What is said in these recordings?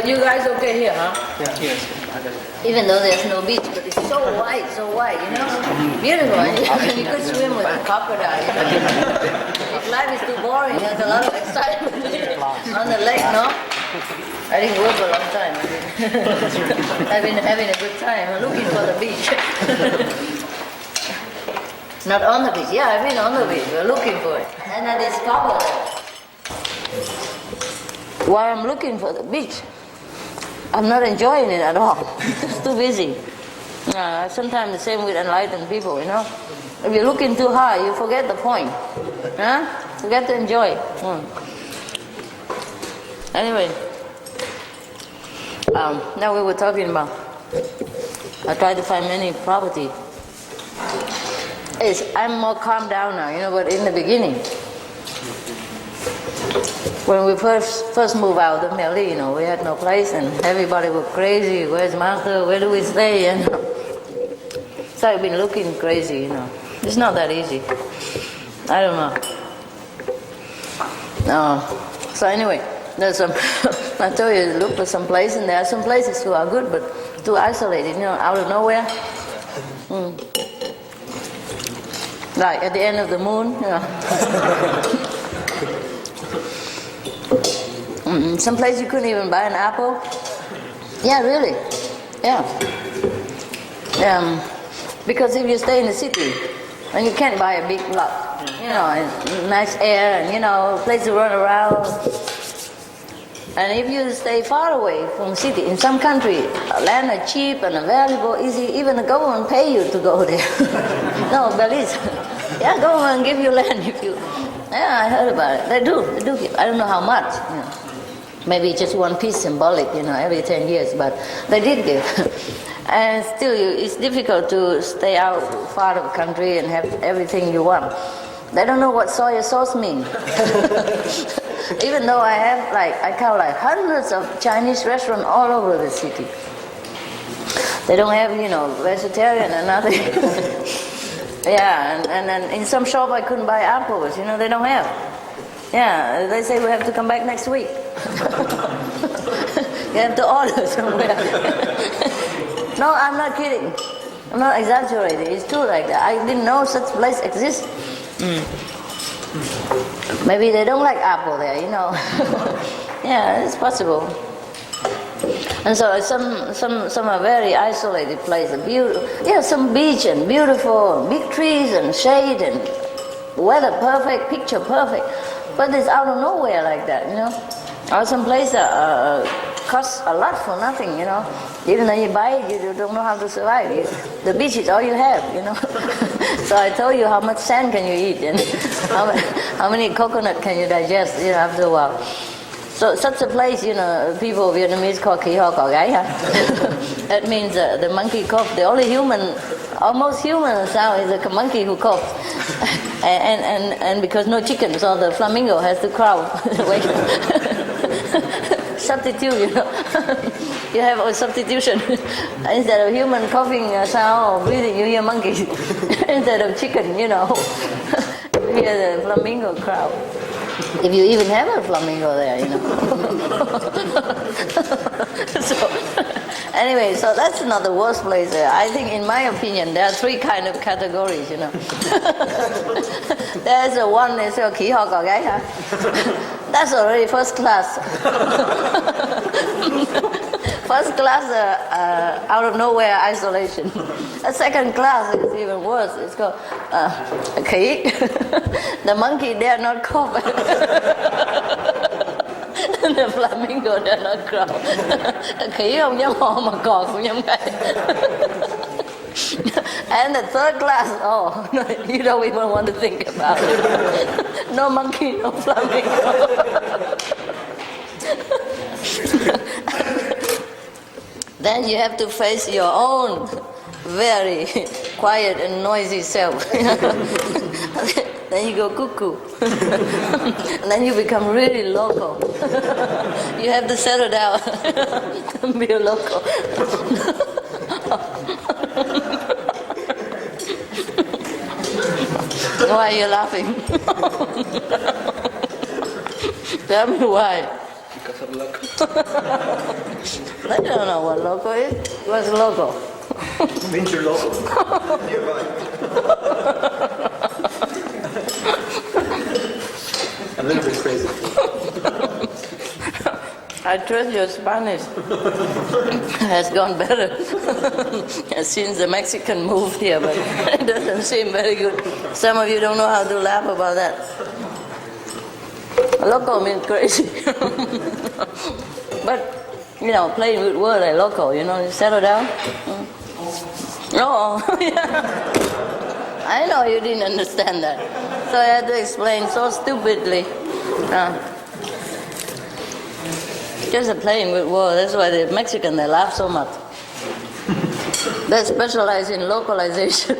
But you guys okay here, huh? Yes. Even though there's no beach, but it's so white, you know? Beautiful. And you could swim with a crocodile. You know? If life is too boring, there's a lot of excitement on the lake, no? I didn't work for a long time. I've been having a good time looking for the beach. Not on the beach. Yeah, I've been on the beach. We're looking for it. And I discovered while I'm looking for the beach, I'm not enjoying it at all. It's too busy. Sometimes the same with enlightened people, you know. If you're looking too high, you forget the point. Huh? Forget to enjoy. Anyway, now we were talking about, I tried to find many property. I'm more calmed down now, you know, but in the beginning, when we first moved out of Delhi, you know, we had no place and everybody was crazy. Where's master? Where do we stay? And so I've been looking crazy, you know. It's not that easy. I don't know. So anyway, there's some. I told you to look for some place, and there are some places who are good, but too isolated, you know, out of nowhere. Like at the end of the moon, you know. Some place you couldn't even buy an apple. Yeah, really. Yeah. Because if you stay in the city, and you can't buy a big lot, you know, and nice air, and you know, place to run around. And if you stay far away from the city, in some country, land are cheap and available, easy. Even the government pay you to go there. No, Belize. Yeah, government give you land if you. Yeah, I heard about it. They do give. I don't know how much. You know. Maybe just one piece symbolic, you know, every 10 years, but they did give. And still, it's difficult to stay out far of the country and have everything you want. They don't know what soy sauce means. Even though I have I count hundreds of Chinese restaurants all over the city. They don't have, you know, vegetarian and nothing. Yeah, and then in some shop I couldn't buy apples, you know, they don't have. Yeah, they say we have to come back next week. You have to order somewhere. No, I'm not kidding. I'm not exaggerating. It's true like that. I didn't know such place exists. Maybe they don't like apple there, you know. Yeah, it's possible. And so some are very isolated places. Yeah, some beach and beautiful, big trees and shade and weather perfect, picture perfect. But it's out of nowhere like that, you know. Or some places cost a lot for nothing, you know. Even though you buy it, you don't know how to survive. The beach is all you have, you know. So I told you how much sand can you eat and how many coconut can you digest, you know, after a while. So such a place, you know, people Vietnamese call Kỳ Ho Cò Gáy. That means the monkey cough. The only human, almost human sound is a monkey who coughs. And because no chicken, so the flamingo has to crawl. Substitute, you know. You have a substitution. Instead of human coughing sound or breathing, you hear monkeys. Instead of chicken, you know. You hear the flamingo crowd. If you even have a flamingo there, you know. So, anyway, so that's not the worst place there. I think, in my opinion, there are three kind of categories, you know. There's one is Kỳ Ho Cò Gáy, huh? That's already first class. First class, out of nowhere isolation. A second class is even worse. It's called Khỉ. The monkey dare not cough. The flamingo dare not crawl. Khỉ không dám ho mà cò cũng dám gáy. And the third class, oh, no, you don't even want to think about it. No monkey, no flamingo. Then you have to face your own very quiet and noisy self. Then you go cuckoo. And then you become really local. You have to settle down and be a local. Why are you laughing? Tell me why. Because of luck. I don't know what loco is. What's loco? Means you're local. You're right. A little bit crazy. I trust your Spanish has gone better since the Mexican moved here, but it doesn't seem very good. Some of you don't know how to laugh about that. Loco means crazy. But, you know, playing with words like loco, you know, you settle down. No, I know you didn't understand that. So I had to explain so stupidly. Just playing with words, that's why the Mexican, they laugh so much. They specialize in localization.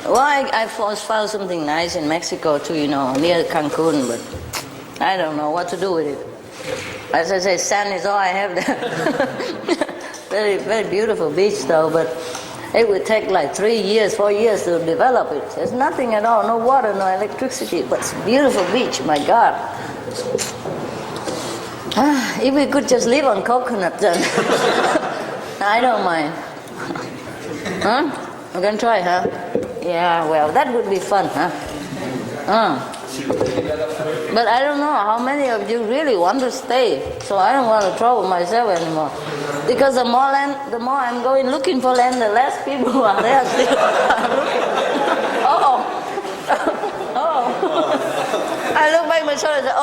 Well, I found something nice in Mexico too, you know, near Cancun, but I don't know what to do with it. As I say, sand is all I have there. Very, very beautiful beach though, but it would take like 3 years, 4 years to develop it. There's nothing at all, no water, no electricity, but it's a beautiful beach, my God. If we could just live on coconut then, I don't mind. Huh? We can try, huh? Yeah, well, that would be fun, huh? But I don't know how many of you really want to stay, so I don't want to trouble myself anymore. Because the more I'm going looking for land, the less people who are there still looking. I look back my shoulder and say,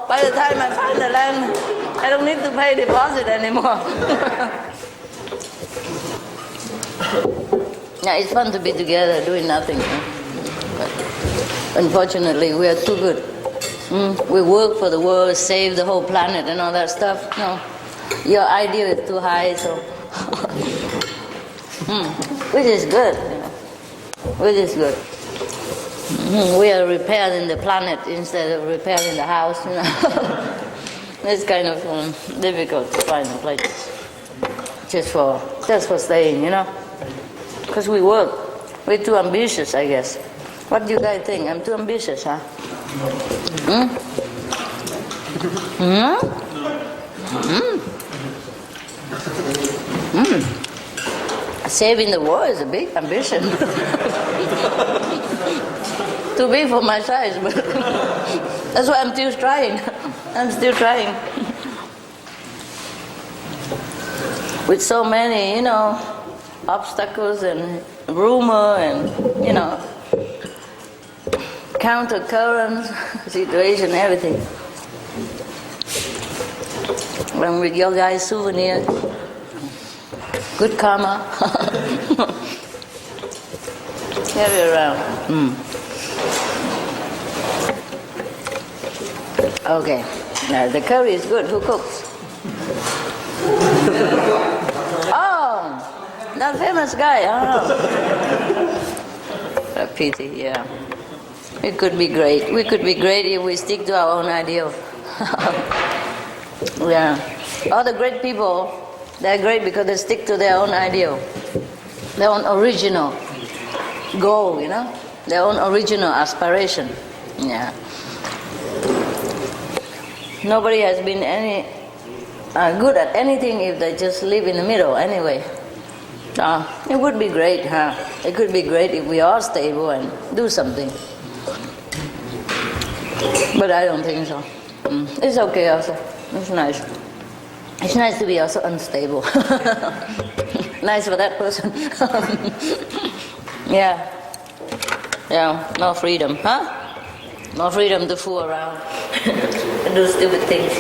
by the time I find the land, I don't need to pay deposit anymore. Yeah, it's fun to be together doing nothing. But unfortunately, we are too good. We work for the world, save the whole planet and all that stuff. No, your ideal is too high, so which is good, you know. Which is good. We are repairing the planet instead of repairing the house, you know. It's kind of difficult to find a place just for staying, you know. Because we work, we're too ambitious, I guess. What do you guys think? I'm too ambitious, huh? Saving the world is a big ambition. Too big for my size, but that's why I'm still trying. I'm still trying. With so many, you know, obstacles and rumor and, you know, counter-currents, situation, everything. When with your guys' souvenir, good karma. Carry around. Okay, now the curry is good. Who cooks? Oh, that famous guy. Oh. A pity, yeah. It could be great. We could be great if we stick to our own ideal. Yeah. All the great people, they're great because they stick to their own ideal, their own original goal, you know, their own original aspiration. Yeah. Nobody has been any good at anything if they just live in the middle anyway. It would be great, huh? It could be great if we are stable and do something. But I don't think so. It's okay also. It's nice. It's nice to be also unstable. Nice for that person. Yeah. Yeah, no freedom, huh? No freedom to fool around and do stupid things.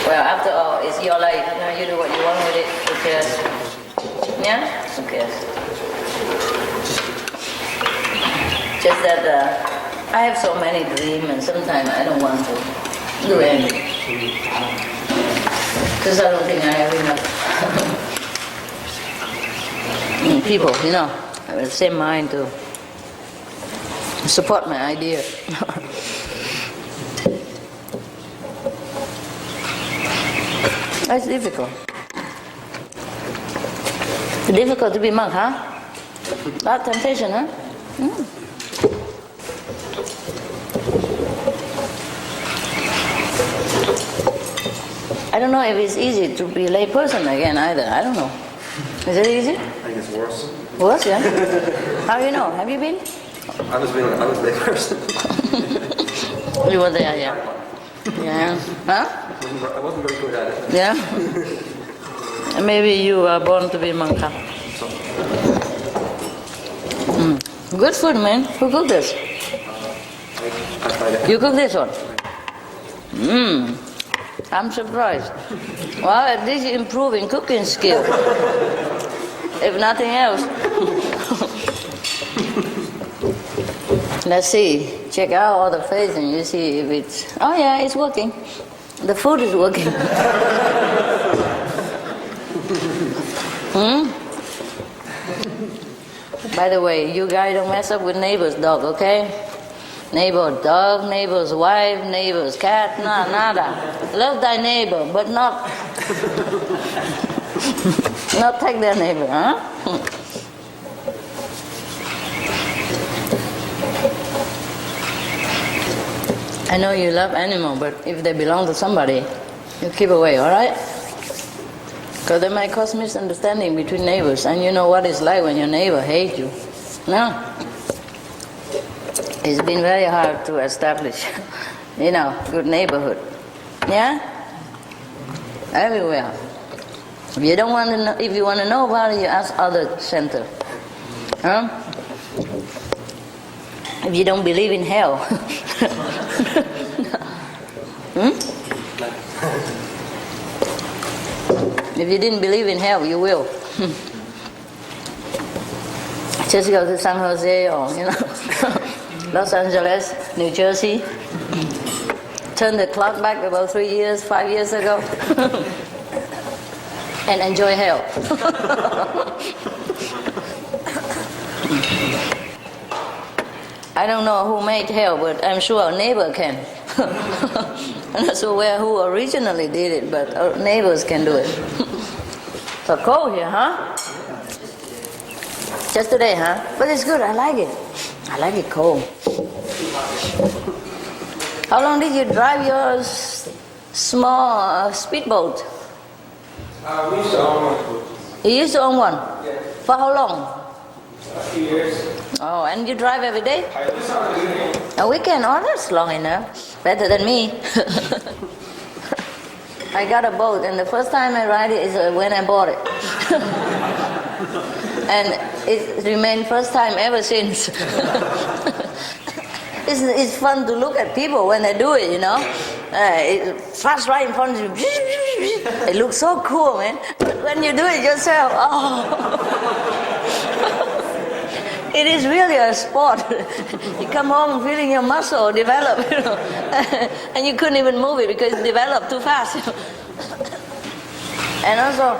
Well, after all, it's your life. You know, you do what you want with it. Who cares? Yeah? Who cares? Just that I have so many dreams and sometimes I don't want to do anything. Because I don't think I have enough people, you know, have the same mind to support my idea. It's difficult. Difficult to be monk, huh? That temptation, huh? I don't know if it's easy to be a lay person again either. I don't know. Is it easy? I think it's worse. Worse, yeah? How do you know? Have you been? I was lay person. You were there, yeah. Yeah. Huh? I wasn't very good at it. Yeah? Maybe you were born to be monk. Good food, man. Who cooked this? I tried it. You cooked this one? I'm surprised. Well, at least you improve in cooking skill. If nothing else. Let's see. Check out all the face and you see if it's... Oh yeah, it's working. The food is working. By the way, you guys don't mess up with neighbor's dog, okay? Neighbor's dog, neighbor's wife, neighbor's cat, nada. Love thy neighbor, but not not take their neighbor, huh? I know you love animals, but if they belong to somebody, you keep away, all right? Because they might cause misunderstanding between neighbors, and you know what it's like when your neighbor hates you. No? It's been very hard to establish, good neighborhood. Yeah? Everywhere. If you don't want to know, if you want to know about it, you ask other center. Huh? If you don't believe in hell. If you didn't believe in hell, you will. Just go to San Jose or, Los Angeles, New Jersey. Turn the clock back about 5 years ago. And enjoy hell. I don't know who made hell, but I'm sure our neighbor can. I'm not sure who originally did it, but our neighbors can do it. So cold here, huh? Just today, huh? But it's good, I like it. I like it cold. How long did you drive your small speedboat? We used to own one. You used to own one? Yes. For how long? A few years. Oh, and you drive every day? Just on the weekend. A weekend? Oh, that's long enough. Better than me. I got a boat, and the first time I ride it is when I bought it. And it remained first time ever since. It's fun to look at people when they do it, It fast right in front of you. It looks so cool, man. But when you do it yourself, it is really a sport. You come home feeling your muscle develop, and you couldn't even move it because it developed too fast. And also,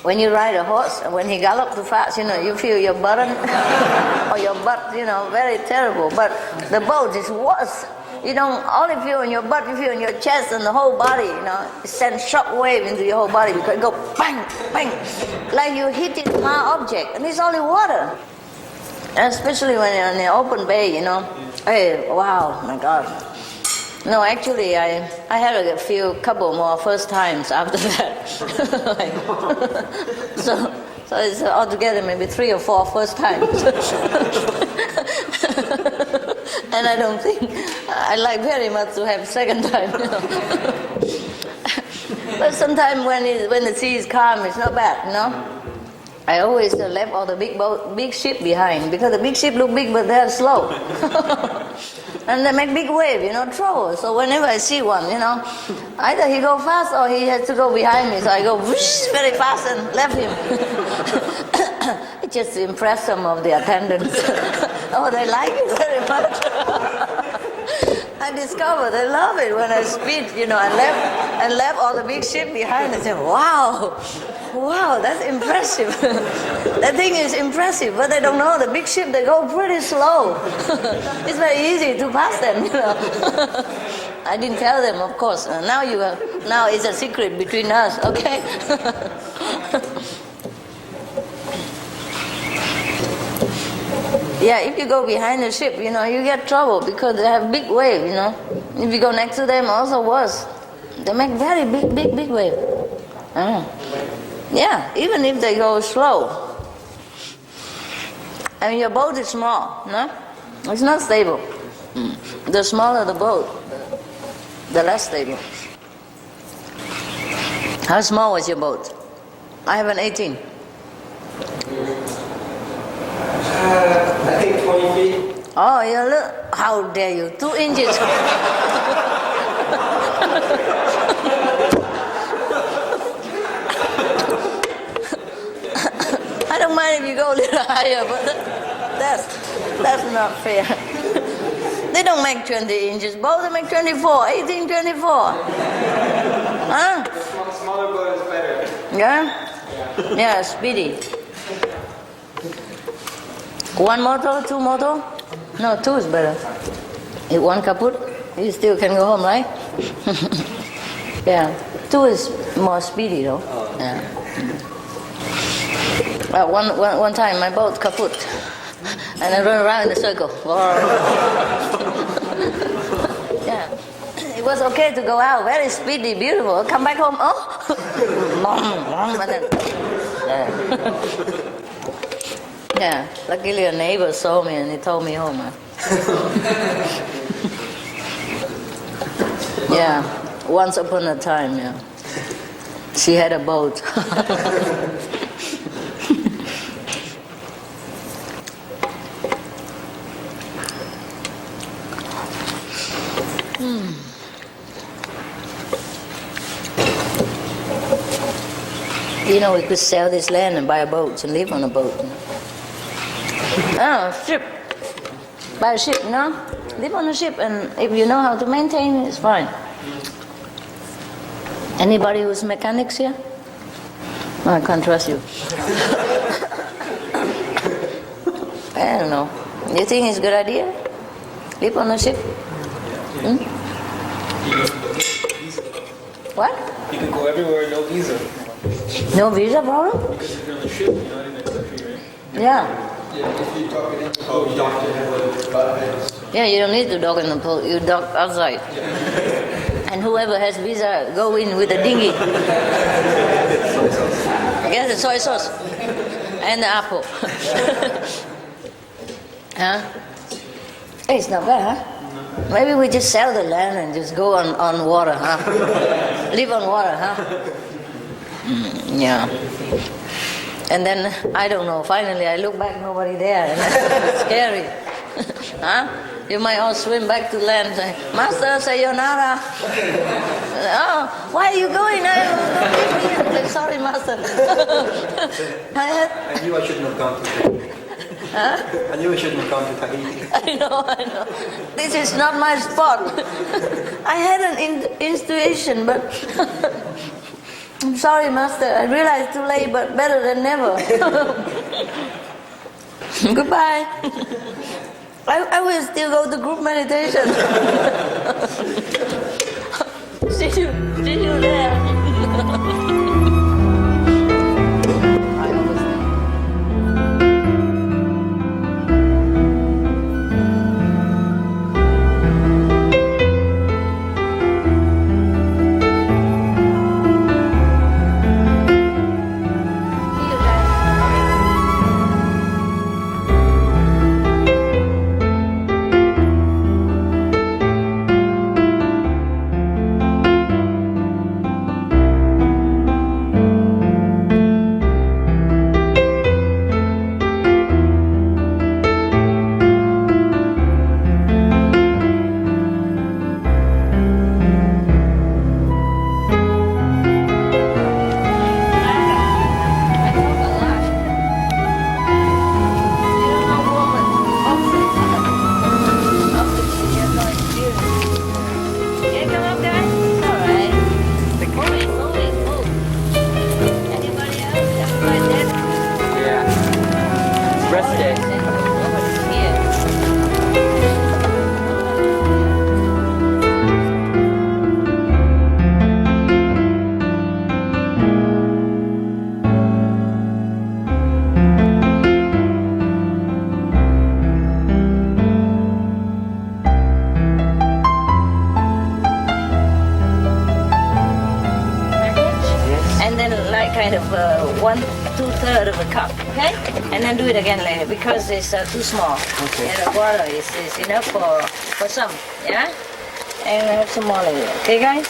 when you ride a horse, when he gallops too fast, you feel your button or your butt, very terrible. But the boat is worse. You don't only feel in your butt, you feel in your chest and the whole body, It sends shock wave into your whole body because it goes bang, bang, like you hitting a hard object, and it's only water. And especially when you're in the open bay, Hey, wow, my God. No, actually, I had a couple more first times after that. So it's altogether maybe 3 or 4 first times. And I don't think I like very much to have second time. But sometimes when the sea is calm, it's not bad, I always left all the big ship behind because the big ship look big, but they're slow. And they make big wave, trouble. So whenever I see one, either he go fast or he has to go behind me. So I go whoosh, very fast and left him. It just impressed some of the attendants. Oh, they like it very much. I discovered they love it when I speed, and left all the big ship behind. I said, wow, that's impressive. That thing is impressive, but they don't know the big ship, they go pretty slow. It's very easy to pass them, I didn't tell them, of course. Now it's a secret between us, okay? Yeah, if you go behind the ship, you get trouble because they have big wave, If you go next to them, also worse. They make very big wave. Yeah, even if they go slow. And your boat is small, no? It's not stable. The smaller the boat, the less stable. How small was your boat? I have an 18. I think 20 feet. Oh, you look, how dare you, 2 inches. I don't mind if you go a little higher, but that's not fair. They don't make 20 inches boats, they make 24, 18, 24. Huh? Smaller boat is better. Yeah? Yeah, speedy. 1 motor, 2 motor? No, 2 is better. If 1 kaput, you still can go home, right? Yeah, 2 is more speedy though. Yeah. One time my boat kaput, and I run around in a circle. Yeah, it was okay to go out, very speedy, beautiful. Come back home, oh, and then, yeah. Luckily a neighbor saw me and he told me home. Yeah, once upon a time, yeah, she had a boat. You know, we could sell this land and buy a boat and live on a boat. Oh, ship. Buy a ship, you know? Live on a ship, and if you know how to maintain it, it's fine. Anybody who's mechanics here? No, I can't trust you. I don't know. You think it's a good idea? Live on a ship? Hmm? What? You can go everywhere, no visa. No visa problem? Because if you're on the ship, you're not in the country, right? Yeah. Yeah, if you dock it in. Oh, you dock it in with Yeah, you don't need to dock in the pool. You dock outside. And whoever has visa, go in with a dinghy. Get the soy sauce and the apple. Huh? Hey, it's not bad, huh? Maybe we just sell the land and just go on water, huh? Live on water, huh? Yeah. And then, I don't know, finally I look back, nobody there. And it's scary. Huh? You might all swim back to land and say, Master, sayonara. Oh, why are you going? I'm sorry, Master. I knew I shouldn't have gone to Tahiti. Huh? I knew I shouldn't have gone to Tahiti. I know. This is not my spot. I had an intuition, but I'm sorry, Master. I realized too late, but better than never. Goodbye. I will still go to group meditation. See you there. kind of 1/2 of a cup, okay? And then do it again later because it's too small. Okay. And the water is enough for some, yeah? And have some more later, okay, guys?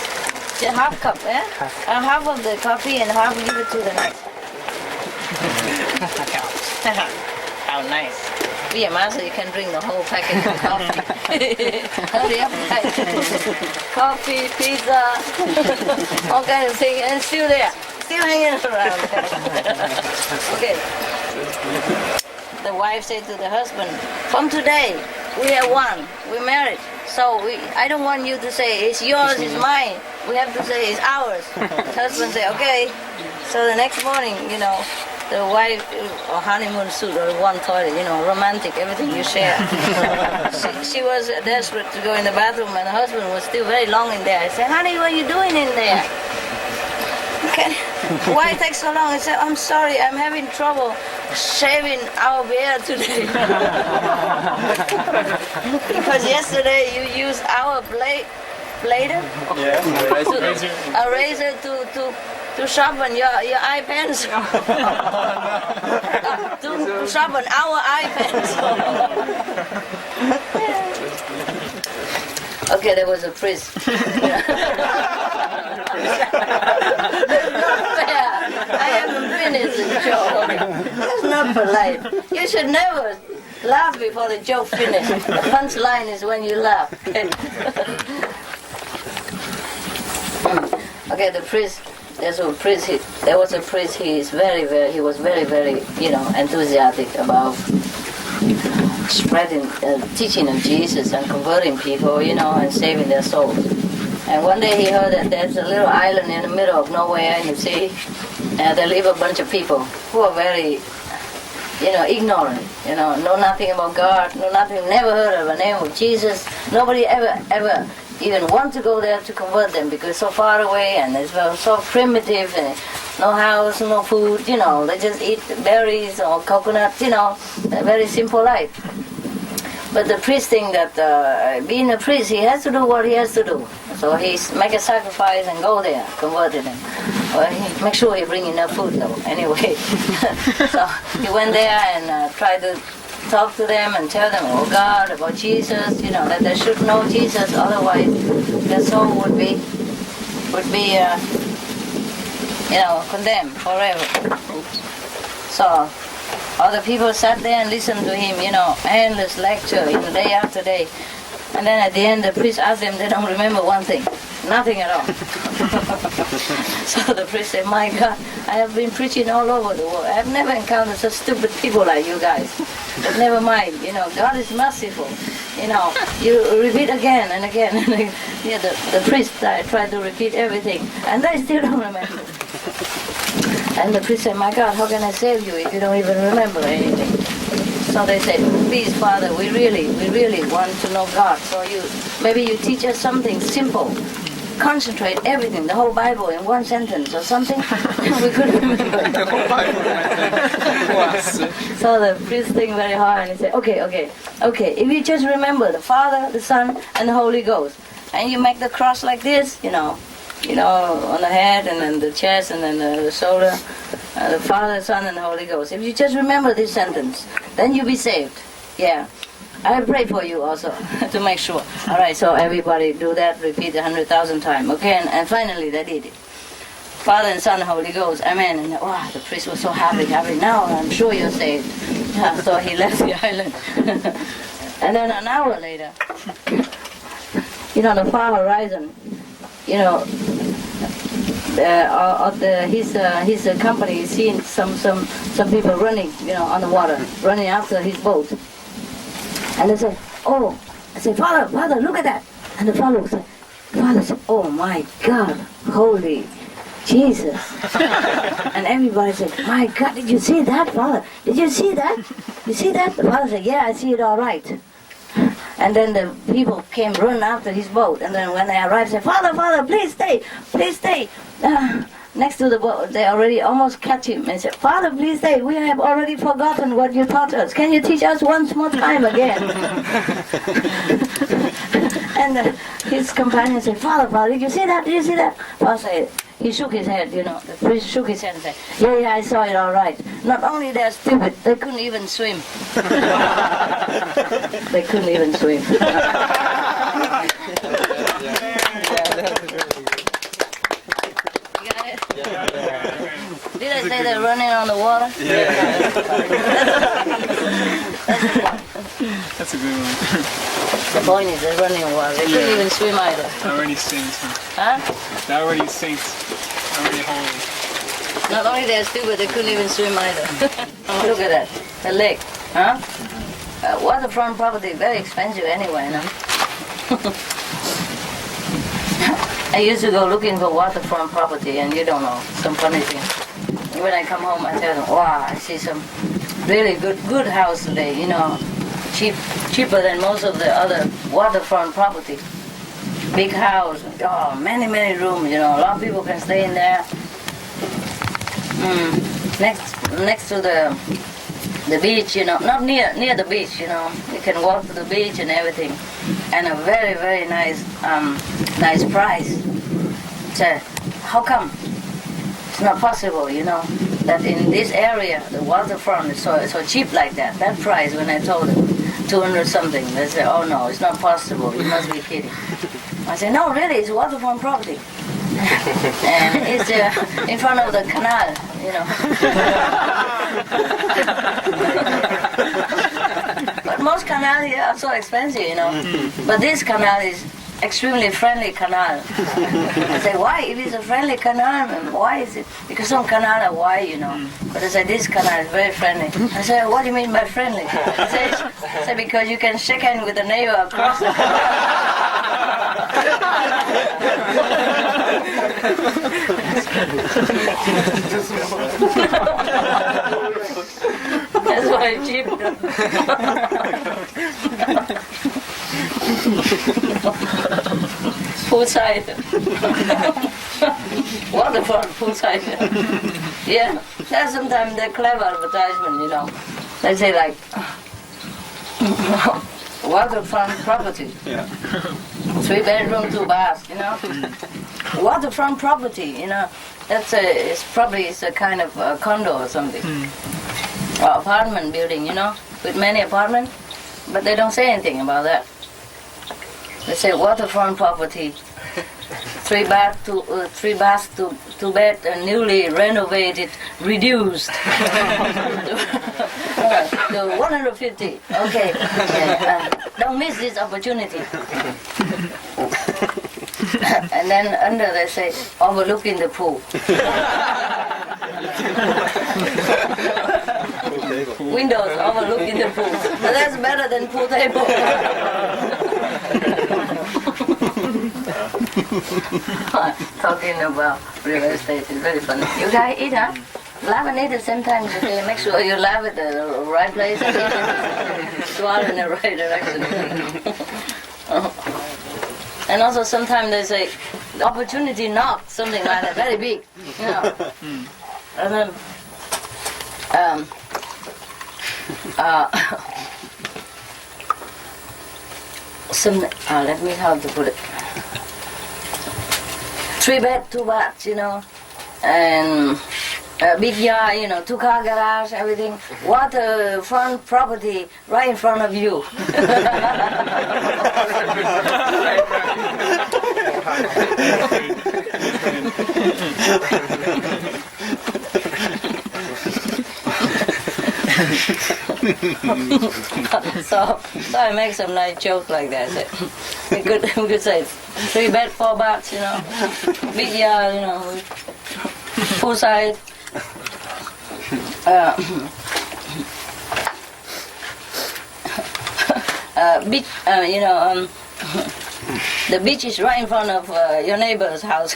Just half cup, yeah? Half of the coffee and half give it to the nurse. How nice. Be a master, you can drink the whole package of coffee. Hurry up, guys. Coffee, pizza, all kinds of things, and still there. Still hanging around. Okay. The wife said to the husband, from today, we are one. We're married. So I don't want you to say, it's yours, it's mine. We have to say, it's ours. The husband said, okay. So the next morning, you know, the wife, or honeymoon suit, or one toilet, you know, romantic, everything you share. she was desperate to go in the bathroom, and the husband was still very long in there. I said, honey, what are you doing in there? Okay. Why it takes so long? I said, I'm sorry, I'm having trouble shaving our beard today. Because yesterday you used our blade, a razor to sharpen your eye pencil. To sharpen our eye pencil. Okay, there was a priest. That's not fair. I haven't finished the joke. That's not polite. You should never laugh before the joke finishes. The punchline is when you laugh. Okay, the priest. There was a priest. He was very, you know, enthusiastic about spreading, teaching of Jesus and converting people, you know, and saving their souls. And one day he heard that there's a little island in the middle of nowhere, you see, and there live a bunch of people who are very, you know, ignorant, you know nothing about God, know nothing, never heard of the name of Jesus. Nobody ever even want to go there to convert them because it's so far away and it's so primitive and no house, no food, you know, they just eat berries or coconuts, you know, a very simple life. But the priest thinks that being a priest, he has to do what he has to do. So he make a sacrifice and go there, converted them. Well, he make sure he bring enough food though, anyway. So he went there and tried to talk to them and tell them, oh God, about Jesus, you know, that they should know Jesus, otherwise their soul would be you know, condemned forever. So other people sat there and listened to him, you know, endless lecture, you know, day after day. And then at the end, the priest asked them, they don't remember one thing, nothing at all. So the priest said, my God, I have been preaching all over the world. I have never encountered such stupid people like you guys. But never mind, you know, God is merciful. You know, you repeat again and again and again. Yeah, the priest tried to repeat everything, and they still don't remember. And the priest said, my God, how can I save you if you don't even remember anything? So they said, please, Father, we really want to know God. So maybe you teach us something simple. Concentrate everything, the whole Bible in one sentence or something. We couldn't remember. The whole Bible. So the priest think very hard and he said, okay. If you just remember the Father, the Son, and the Holy Ghost, and you make the cross like this, you know, on the head and then the chest and then the shoulder, the Father, the Son, and the Holy Ghost. If you just remember this sentence, then you'll be saved. Yeah. I pray for you also to make sure. All right, so everybody do that, repeat 100,000 times. Okay, and finally they did it. Father and Son, Holy Ghost, Amen. And wow, the priest was so happy. Now I'm sure you're saved. Yeah, so he left the island. And then an hour later, you know, the far horizon, you know, his company seen some people running, you know, on the water, running after his boat. And they said, oh, I said, Father, look at that. And the father said, oh my God, holy Jesus. And everybody said, my God, did you see that, Father? Did you see that? You see that? The father said, yeah, I see it all right. And then the people came running after his boat. And then when they arrived, they said, Father, please stay. Next to the boat, they already almost catch him and said, Father, please stay. We have already forgotten what you taught us. Can you teach us once more time again? And his companion said, Father, did you see that? Father said, He shook his head, you know. The priest shook his head and said, yeah, I saw it all right. Not only they're stupid, they couldn't even swim. They couldn't even swim. Did I say they're running on the water? That's a good one. The point is they're running on water. They couldn't even swim either. Already saints. Huh? They're already saints. Already holy. Not only they're stupid, they couldn't even swim either. Look at that. The lake. Huh? Waterfront property, very expensive anyway, no? I used to go looking for waterfront property, and you don't know, some funny thing. When I come home, I tell them, wow, I see some really good house today, you know, cheaper than most of the other waterfront property. Big house, oh, many rooms, you know, a lot of people can stay in there. Next to the beach, you know, not near the beach, you know, you can walk to the beach and everything, and a very nice price. So how come it's not possible, you know, that in this area the waterfront is so cheap like that? That price, when I told them 200 something, they said, oh no, it's not possible, you must be kidding. I said, no, really, it's waterfront property. And it's in front of the canal, you know. But most canals here are so expensive, you know. But this canal is extremely friendly canal. I say, why? If it's a friendly canal, why is it? Because some canal are wide, you know. But I say, this canal is very friendly. I say, what do you mean by friendly? I say, because you can shake hands with the neighbor across the That's why it's cheap. Poolside. Waterfront poolside. Yeah, that's sometimes the clever advertisement, you know. They say like, waterfront property. Yeah. 3 bedroom, 2 baths, you know. Waterfront property, you know. That's it's probably a kind of a condo or something. Or apartment building, you know, with many apartments. But they don't say anything about that. They say waterfront property, 3 baths, 2 bed, and newly renovated, reduced. To 150. Okay. Don't miss this opportunity. And then under they say overlooking the pool. Windows overlooking the pool. But that's better than pool table. Talking about real estate is very funny. You guys eat, huh? Laugh and eat at the same time. Okay, make sure you laugh at the right place and swallow in the right direction. And also sometimes they say the opportunity knocked, something like that, very big, you know. And then let me how to put it. 3 bed, 2 baths, you know, and a big yard, you know, 2-car garage, everything. Waterfront property right in front of you. So I make some nice joke like that. We could say 3 bed, 4 baths, you know, big yard, you know, poolside. Beach, you know, the beach is right in front of your neighbor's house.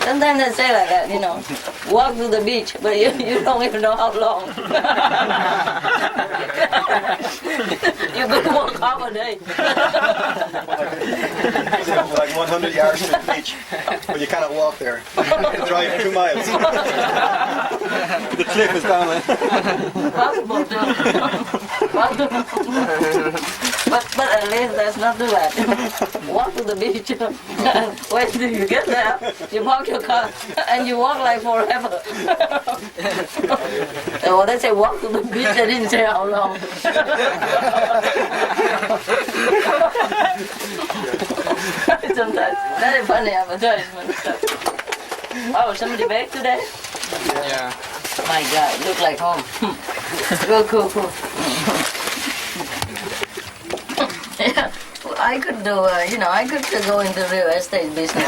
Sometimes they say like that, you know, walk to the beach, but you don't even know how long. You could walk half a day. Like 100 yards to the beach, but you cannot walk there. You drive 2 miles. The cliff is down there. Possible too. But at At least that's not too bad. Walk to the beach. Wait till you get there. You park your car and you walk like forever. Oh, they say walk to the beach. They didn't say how long. Sometimes very funny advertisement stuff. Oh, somebody back today? Yeah. My God, look like home. Cool. Yeah, I could do, I could go into real estate business.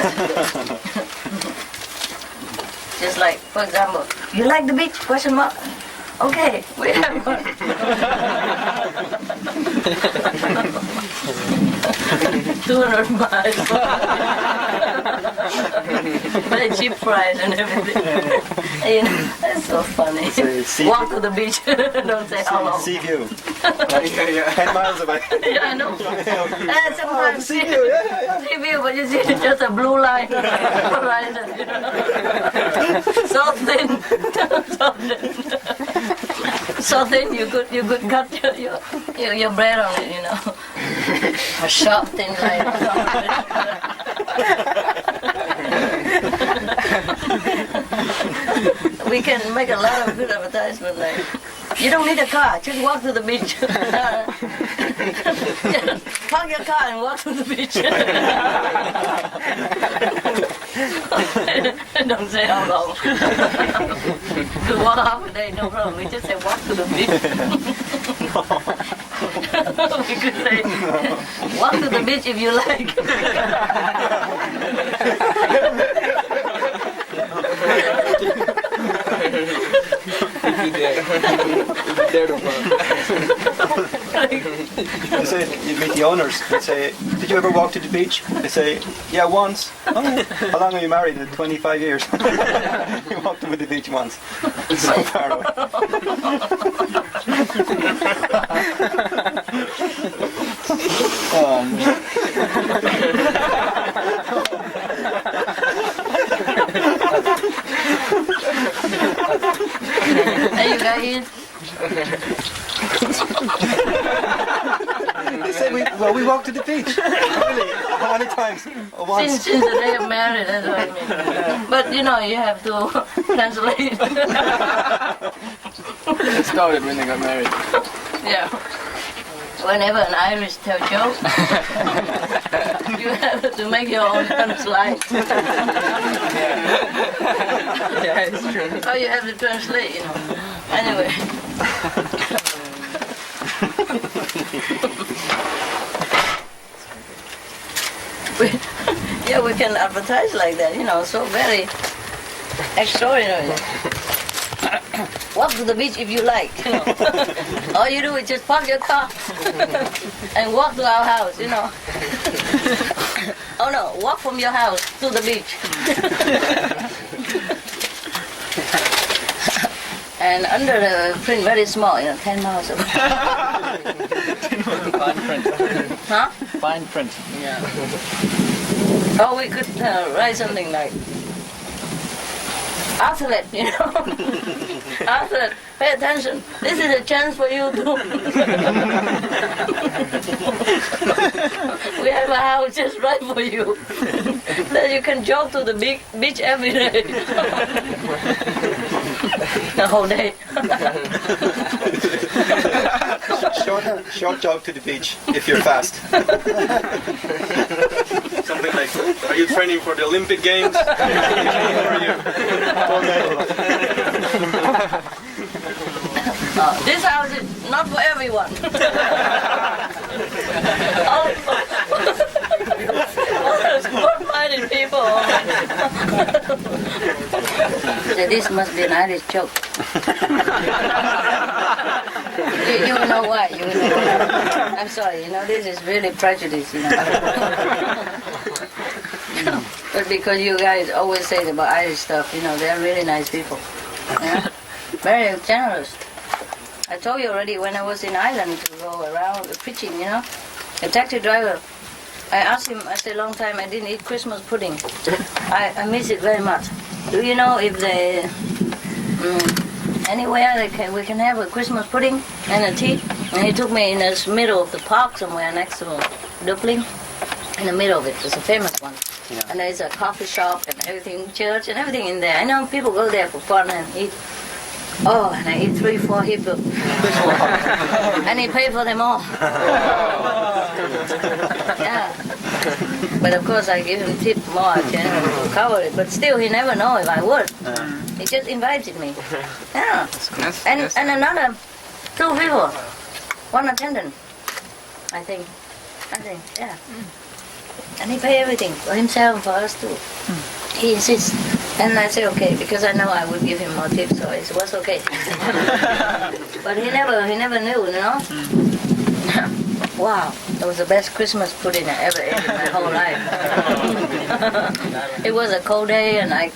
Just like, for example, you like the beach? Question mark. Okay, we have one. 200 miles. Very cheap price and everything. That's so funny. Walk to the beach. Don't say how long. Sea view. 10 miles away. Yeah, I know. Sometimes sea view, sea view, but you see just a blue line horizon. So thin. So thin you could cut your bread on it, A sharp thin line. We can make a lot of good advertisement. Like, you don't need a car, just walk to the beach. Park your car and walk to the beach. Don't say how long. To walk half a day, no problem. We just say walk to the beach. We could say walk to the beach if you like. You say, you meet the owners, they say, did you ever walk to the beach? They say, yeah, once. Oh, how long are you married? 25 years. You walked to the beach once. So far away. Hey, you guys. They say, we walked to the beach. Really? How many times? Once. Since the day of marriage, that's what I mean. But you have to translate. It started when they got married. Yeah. Whenever an Irish tell jokes, you have to make your own punchline. Yeah, it's true. Oh, you have to translate, Anyway. We can advertise like that, so very extraordinary. Walk to the beach if you like, All you do is just park your car and walk to our house, Oh no, walk from your house to the beach. And under the print, very small, 10 miles away. Fine print. Huh? Fine print. Yeah. Or we could write something like, athlete, Athlete, pay attention. This is a chance for you to. We have a house just right for you. That you can jog to the beach every day. The whole day. Short jog to the beach if you're fast. Something like, are you training for the Olympic Games? How are you? This house is not for everyone. All sport-minded people. So this must be an Irish joke. You will know why. I'm sorry. This is really prejudice. But because you guys always say about Irish stuff, they're really nice people. Yeah? Very generous. I told you already when I was in Ireland to go around preaching, a taxi driver, I asked him, I said, long time I didn't eat Christmas pudding. I miss it very much. Do you know if they anywhere we can have a Christmas pudding and a tea. And he took me in the middle of the park somewhere next to Dublin. In the middle of it, it's a famous one. Yeah. And there's a coffee shop and everything, church and everything in there. I know people go there for fun and eat. Oh, and I eat 3-4 heaps of and he paid for them all. Yeah. But of course I give him tip more to cover it. But still, he never know if I would. He just invited me. Yeah. And another 2 people, one attendant, I think, yeah. And he pay everything for himself and for us too. He insists. And I say okay, because I know I would give him more tips, so it was okay. But he never knew, you know? Wow, that was the best Christmas pudding I ever ate in my whole life. It was a cold day and I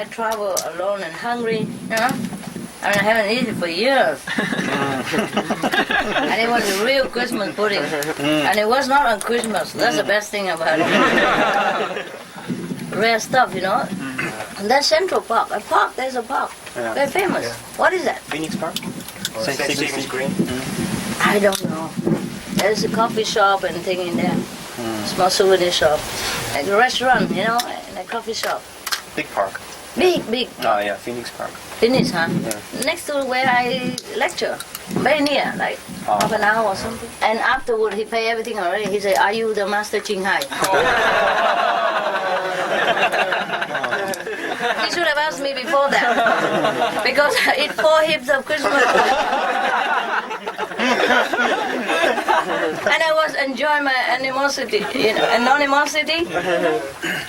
travel alone and hungry, you know? And I haven't eaten for years. And it was a real Christmas pudding. And it was not on Christmas. That's the best thing about it. Rare stuff, you know. And that's Central Park. There's a park. Yeah. Very famous. Yeah. What is that? Phoenix Park? St. Stephen's Green. I don't know. There's a coffee shop and thing in there. Small souvenir shop. Like a restaurant, you know, and a coffee shop. Big park. Big. Oh yeah, Phoenix Park. Finish, huh? Yeah. Next to where I lecture. Very near, like half an hour or something. And afterward, he pay everything already. He said, "Are you the master Ching Hai?" He should have asked me before that, because I eat 4 heaps of Christmas. And I was enjoying my anonymity,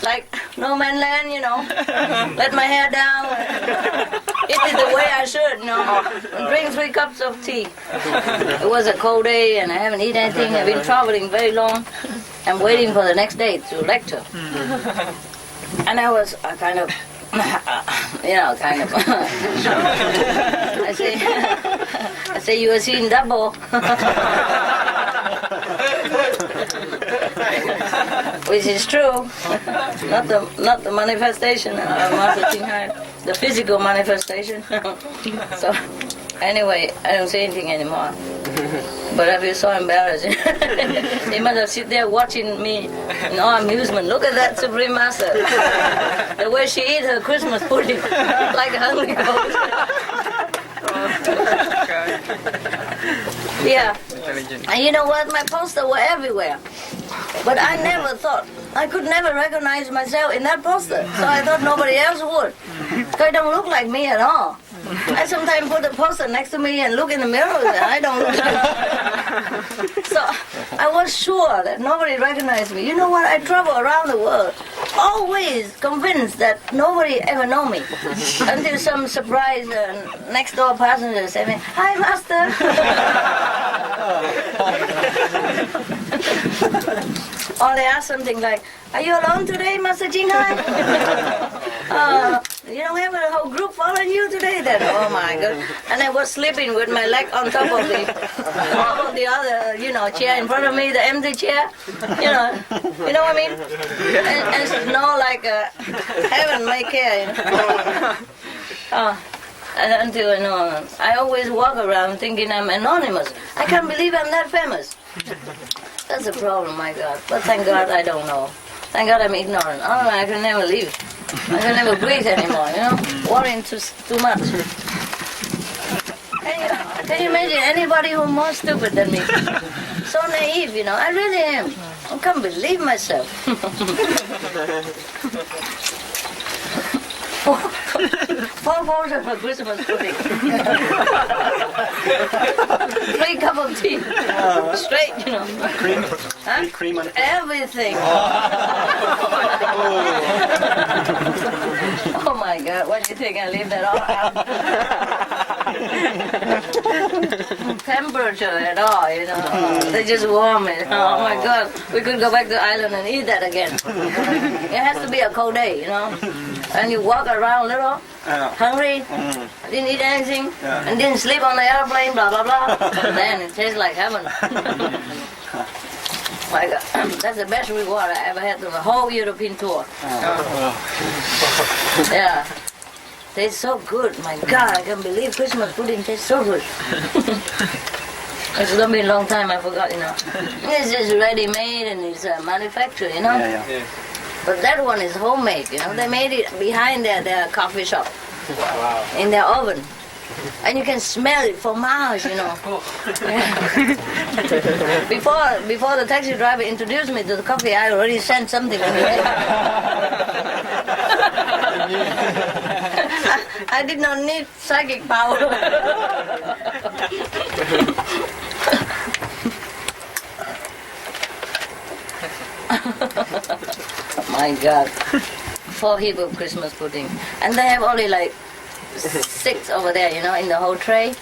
like no man land, you know. Let my hair down, eat it the way I should, you know. And drink 3 cups of tea. It was a cold day, and I haven't eaten anything. I've been traveling very long. I'm waiting for the next day to lecture, and I was kind of. I say you are seeing double. Which is true. Not the manifestation of Master Ching Hai, the physical manifestation. So anyway, I don't say anything anymore. But I feel so embarrassed. They must have sit there watching me in all amusement. Look at that Supreme Master. The way she eat her Christmas pudding like a hungry ghost. Yeah. And you know what? My posters were everywhere. But I never thought, I could never recognize myself in that poster. So I thought nobody else would. Because it don't look like me at all. I sometimes put a poster next to me and look in the mirror and I don't look like it. So I was sure that nobody recognized me. You know what? I travel around the world, always convinced that nobody ever know me. Until some surprise next door passenger said me, "Hi, Master." Or they ask something like, "Are you alone today, Master Ching Hai?" You don't have a whole group following you today then? Oh my God. And I was sleeping with my leg on top of the other, chair in front of me, the empty chair. You know what I mean? And snow like heaven may care. And until I always walk around thinking I'm anonymous. I can't believe I'm that famous. That's the problem, my God. But thank God I don't know. Thank God I'm ignorant. Oh, I can never leave. I can never breathe anymore, worrying too much. Can you imagine anybody who's more stupid than me? So naive, I really am. I can't believe myself. 4 bowls of a Christmas pudding. 3 cups of tea. Straight, Cream? Huh? Cream and everything. Oh my God, what do you think? I leave that all out? Temperature at all, They just warm it. Oh my God, we could go back to the island and eat that again. It has to be a cold day, And you walk around a little, hungry, didn't eat anything, and didn't sleep on the airplane, blah, blah, blah. Then it tastes like heaven. My God, that's the best reward I ever had on the whole European tour. Yeah. Tastes so good. My God, I can't believe Christmas pudding tastes so good. It's gonna be a long time. I forgot, It's just ready-made and it's manufactured, Yeah. But that one is homemade, They made it behind their coffee shop. Wow. In their oven. And you can smell it for miles, Yeah. Before the taxi driver introduced me to the coffee, I already sent something in the mail. I did not need psychic power. My God. 4 heap of Christmas pudding. And they have only like 6 over there, in the whole tray.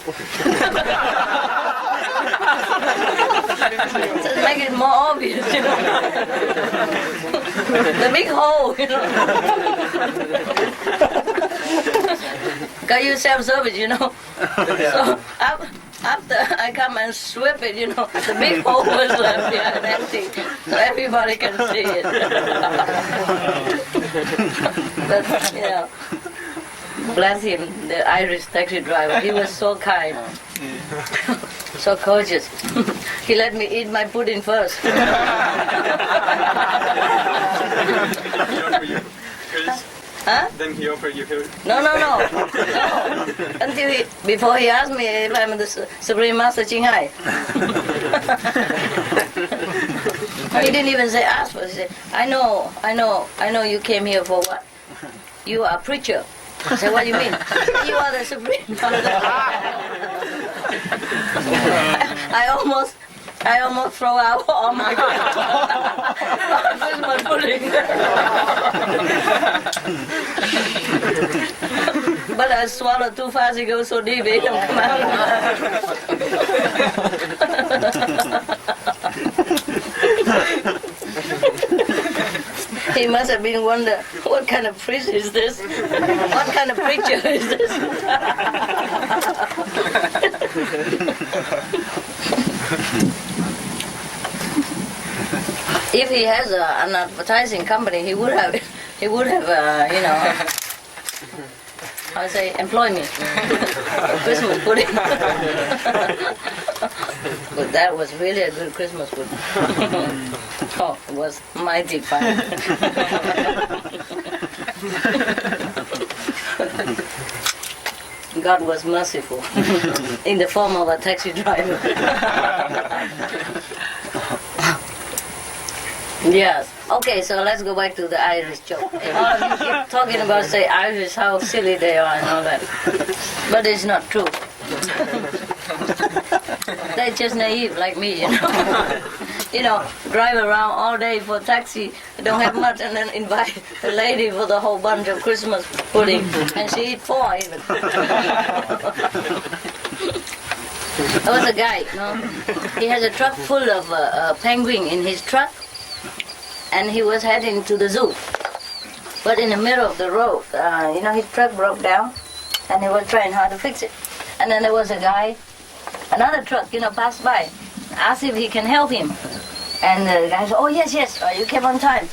Just make it more obvious, The big hole, Got you self-service, So after I come and sweep it, the big hole was left behind empty, so everybody can see it. But, bless him, the Irish taxi driver. He was so kind, so courteous. He let me eat my pudding first. Huh? Then he offered you his. No. Before he asked me if I'm the Supreme Master Qinghai. He didn't even say ask for it. He said, I know you came here for what? You are a preacher. I said, what do you mean? You are the Supreme Master. I almost throw out all my Christmas pudding. But I swallowed too fast, it goes so deep, it don't come out. He must have been wondering, what kind of priest is this? What kind of preacher is this? If he has an advertising company, he would have, how to say, employ me. Christmas pudding. But that was really a good Christmas pudding. Oh, it was mighty fine. God was merciful in the form of a taxi driver. Yes. Okay, so let's go back to the Irish joke. All of you keep talking about, say, Irish, how silly they are and all that. But it's not true. They're just naive like me, Drive around all day for taxi, don't have much, and then invite a lady for the whole bunch of Christmas pudding, and she eat 4 even. There was a guy, he has a truck full of penguin in his truck, and he was heading to the zoo. But in the middle of the road, his truck broke down, and he was trying hard to fix it. And then there was a guy, another truck, passed by, asked if he can help him. And the guy said, oh, yes, you came on time.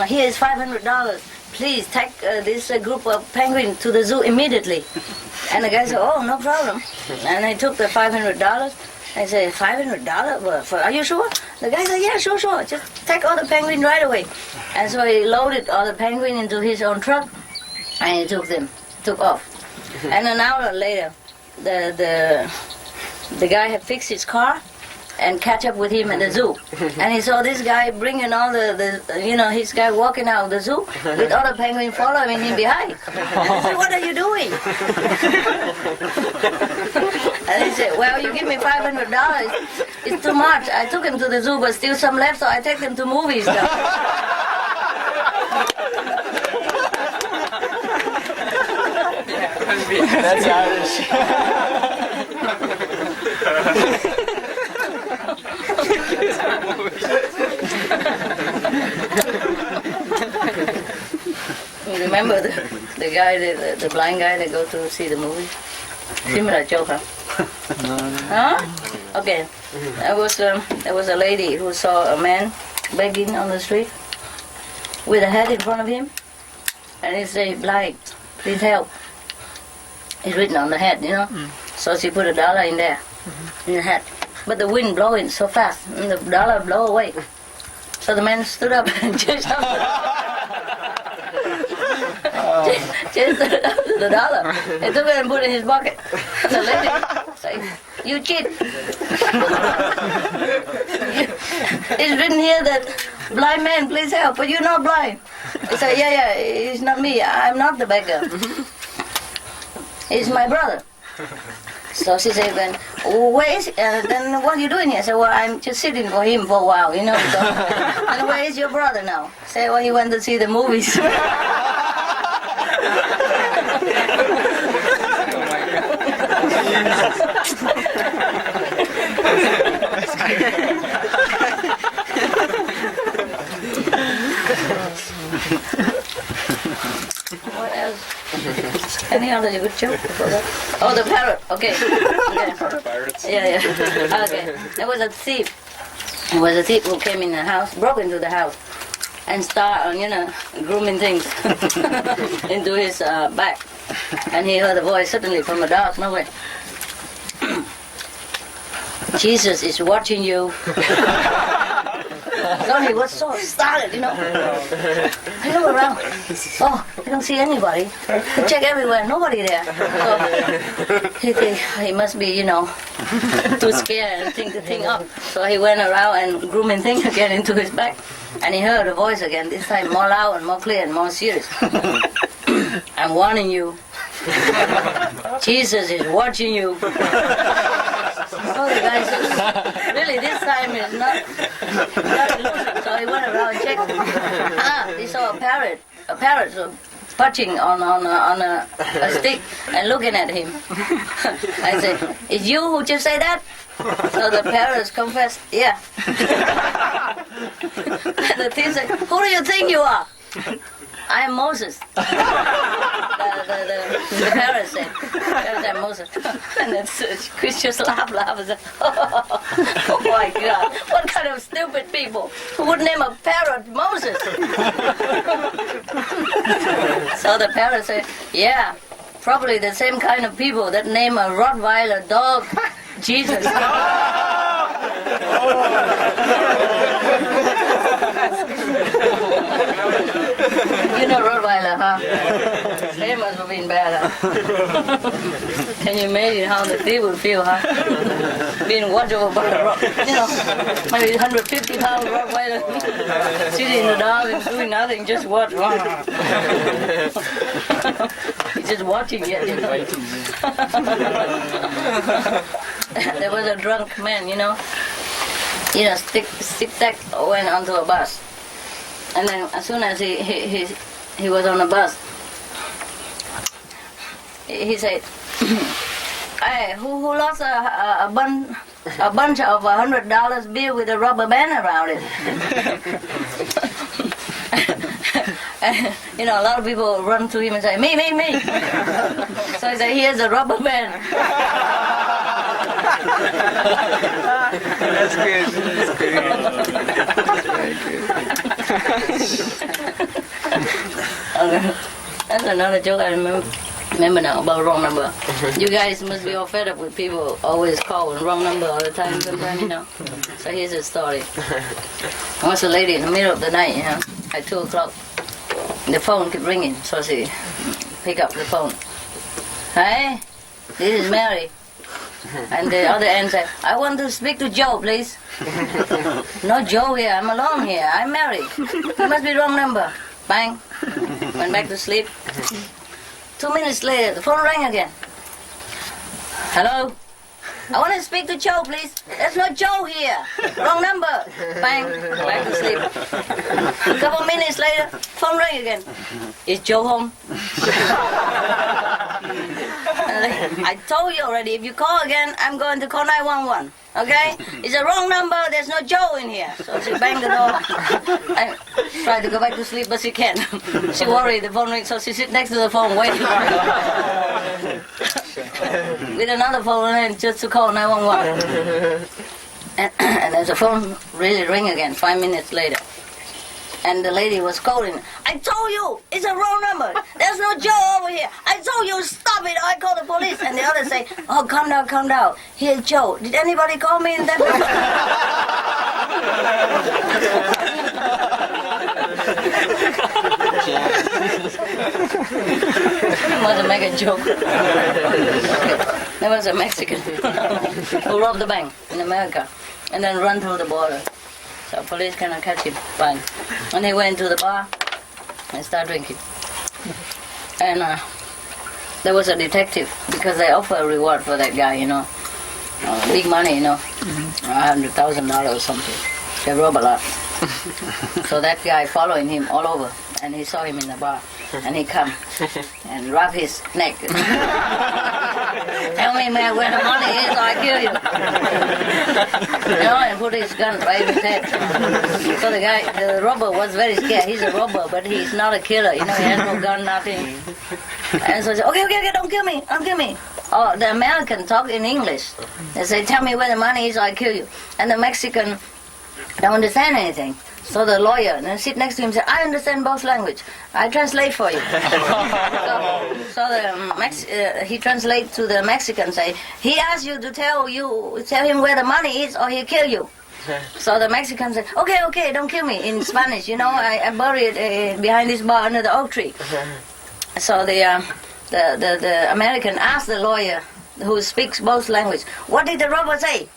Here is $500. Please take this group of penguins to the zoo immediately. And the guy said, oh, no problem. And he took the $500. I said, $500? Well, are you sure? The guy said, yeah, sure. Just take all the penguins right away. And so he loaded all the penguins into his own truck, and he took off. And an hour later, the guy had fixed his car and catch up with him at the zoo. And he saw this guy bringing all his guy walking out of the zoo with all the penguins following him behind. And he said, what are you doing? And he said, well, you give me $500. It's too much. I took him to the zoo, but still some left, so I take them to movies now. That's Irish. You remember the guy, the blind guy that go to see the movie? Similar joke, huh? Huh? Okay. There was a lady who saw a man begging on the street with a hat in front of him, and he said, blind, please help. It's written on the hat, you know. So she put $1 in there, in the hat. But the wind blowing so fast, and the dollar blow away. So the man stood up and chased after the dollar. He took it and put it in his pocket. And the lady said, "You cheat." It's written here that blind man, please help, but you're not blind. He said, yeah, it's not me. I'm not the beggar. He's my brother. So she said, then, where is, then what are you doing here? I said, well, I'm just sitting for him for a while, you know. So, and where is your brother now? I said, well, he went to see the movies. What else? Any other good joke before that? Oh, the parrot. Okay. Pirates. Yeah. Okay. There was a thief. There was a thief who came in the house, broke into the house, and started, grooming things into his bag. And he heard a voice suddenly from the dark nowhere. Jesus is watching you. So he was so startled, I look around. Oh, I don't see anybody. I check everywhere, nobody there. So he think he must be, too scared and think the thing up. So he went around and grooming things again into his bag. And he heard a voice again, this time more loud and more clear and more serious. I'm warning you. Jesus is watching you. Oh, the guy said, really, this time is not illusion. So he went around and checked. He saw a parrot so perching on a stick and looking at him. I said, is you who just say that? So the parrot confessed, yeah. And the thief said, who do you think you are? I am Moses. The parrot said, I'm Moses. And then Chris just laughed and said, oh my God, what kind of stupid people who would name a parrot Moses? So the parrot said, yeah, probably the same kind of people that name a Rottweiler dog Jesus. Rottweiler, huh? They must have been bad, huh? Can you imagine how the thief would feel, huh? Being watched over by a maybe 150-pound Rottweiler sitting in the dark and doing nothing, just watch. He's just watching it, There was a drunk man, stick-tack went onto a bus. And then as soon as he was on the bus, he said, hey, who lost a bunch of $100 bill with a rubber band around it? And, a lot of people run to him and say, me. So he said, here's a rubber band. That's good. That's another joke I remember now about wrong number. You guys must be all fed up with people always calling wrong number all the time sometimes, So here's a story. There was a lady in the middle of the night, at 2 o'clock. The phone kept ringing, so she picked up the phone. Hi, this is Mary. And the other end said, I want to speak to Joe, please. No Joe here, I'm alone here, I'm Mary. It must be wrong number. Bang. Went back to sleep. 2 minutes later, the phone rang again. Hello? I want to speak to Joe, please. There's no Joe here. Wrong number. Bang. Back to sleep. A couple minutes later, phone rang again. Is Joe home? I told you already, if you call again, I'm going to call 911. Okay? It's a wrong number, there's no Joe in here. So she banged the door. I tried to go back to sleep, but she can't. She worried, the phone rings, so she sits next to the phone waiting with another phone and just to call 911. And as the phone really ring again, 5 minutes later. And the lady was scolding. I told you, it's a wrong number. There's no Joe over here. I told you, stop it, or I call the police. And the other say, oh, calm down, calm down. Here's Joe. Did anybody call me in that number? I must make a joke. There was a Mexican who robbed the bank in America and then run through the border. So police cannot catch him. Fine. And he went to the bar and started drinking. And there was a detective because they offer a reward for that guy, big money, $100,000 or something. They rob a lot. So that guy following him all over, and he saw him in the bar, and he come and rub his neck. Tell me, man, where the money is, or I kill you. And put his gun right in his head. So the robber was very scared. He's a robber, but he's not a killer. He has no gun, nothing. And so he said, okay, don't kill me, don't kill me. Oh, the American talk in English. They say, tell me where the money is, or I kill you. And the Mexican don't understand anything. So the lawyer then sit next to him and said, I understand both language. I translate for you. He translates to the Mexican, say, he asked you to tell him where the money is or he'll kill you. So the Mexican said, okay, don't kill me, in Spanish. I buried behind this bar under the oak tree. So the American asked the lawyer, who speaks both languages, what did the robber say?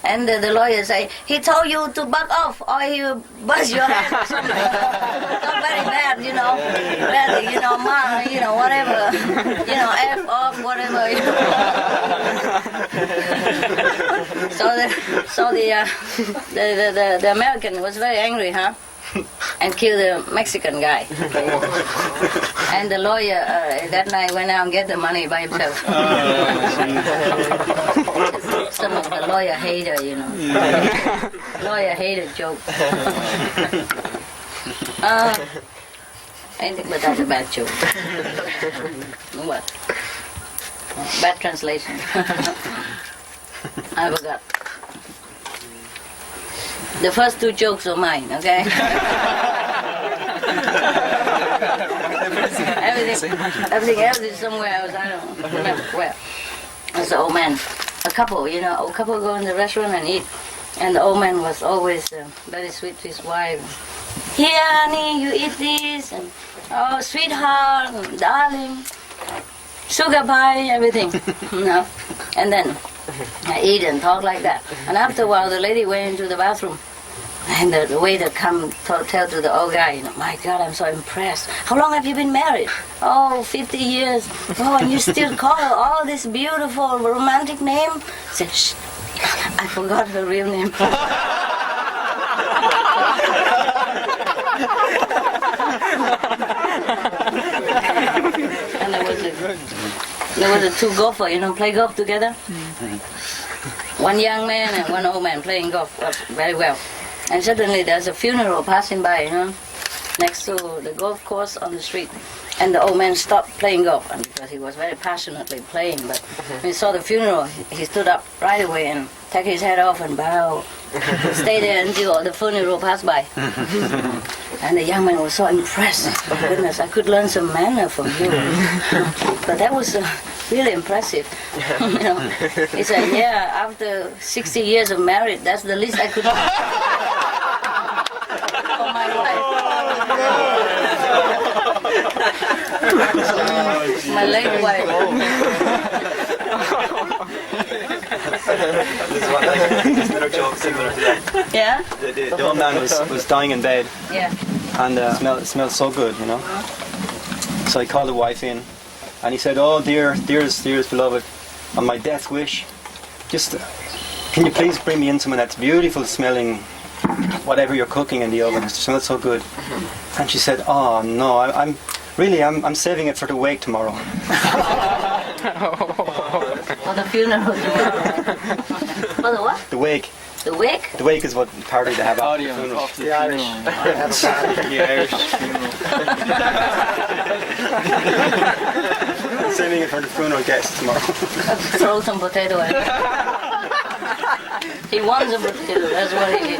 And the lawyer say, he told you to back off or he will bust your head or something. Not very bad, whatever, F off, whatever. So the American was very angry, and killed the Mexican guy. And the lawyer that night went out and get the money by himself. Some of the lawyer hater, Lawyer hater joke. Anything but that's a bad joke. What? Bad translation. I forgot. The first two jokes are mine, okay? everything somewhere else, I don't remember where. There's the old man. A couple go in the restaurant and eat. And the old man was always very sweet to his wife. Here, honey, you eat this. And, oh, sweetheart, darling, sugar pie, everything. And then I eat and talk like that. And after a while, the lady went into the bathroom. And the waiter come tell to the old guy, my God, I'm so impressed. How long have you been married? Oh, 50 years. Oh, and you still call her all this beautiful romantic name? I said, shh, I forgot her real name. And there was a two golfer, play golf together. One young man and one old man playing golf very well. And suddenly there's a funeral passing by, next to the golf course on the street. And the old man stopped playing golf because he was very passionately playing. But when he saw the funeral, he stood up right away and took his head off and bowed. Stay there until the funeral passed by. And the young man was so impressed. Oh, goodness, I could learn some manner from you. But that was really impressive. He said, yeah, after 60 years of marriage, that's the least I could do. For my wife. My late wife. There's another joke similar to that. Yeah? The old man was dying in bed. Yeah. And it smelled so good, So he called the wife in. And he said, oh, dearest beloved, on my death wish, just can you please bring me in someone that's beautiful smelling whatever you're cooking in the oven? It smells so good. And she said, oh, no, I'm saving it for the wake tomorrow. For the funeral tomorrow. For the what? The wake. The wake? The wake is what party they have after the funeral. The Irish. The Irish funeral. Saving it for the funeral guests tomorrow. Throw some potato in. He wants a potato, that's what he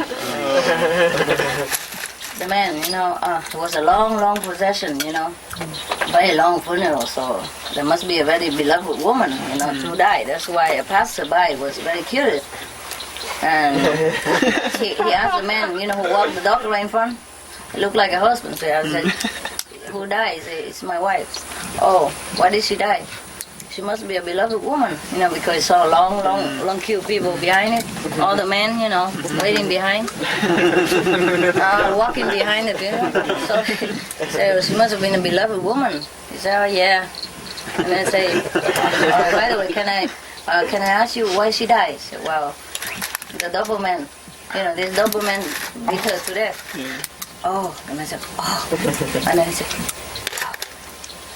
did. the man, it was a long, long procession, very long funeral, so there must be a very beloved woman, to die. That's why a passerby was very curious. And he asked the man, who walked the dog right in front, it looked like a husband. So I said, who died? He said, it's my wife. Oh, why did she die? She must be a beloved woman, because he saw a long queue of people behind it. All the men, waiting behind, walking behind the funeral. So she must have been a beloved woman. He said, oh yeah. And then say, by the way, can I ask you why she died? He said, well, the Doberman, this Doberman beat her to death. Oh, and I said, oh. And then he said,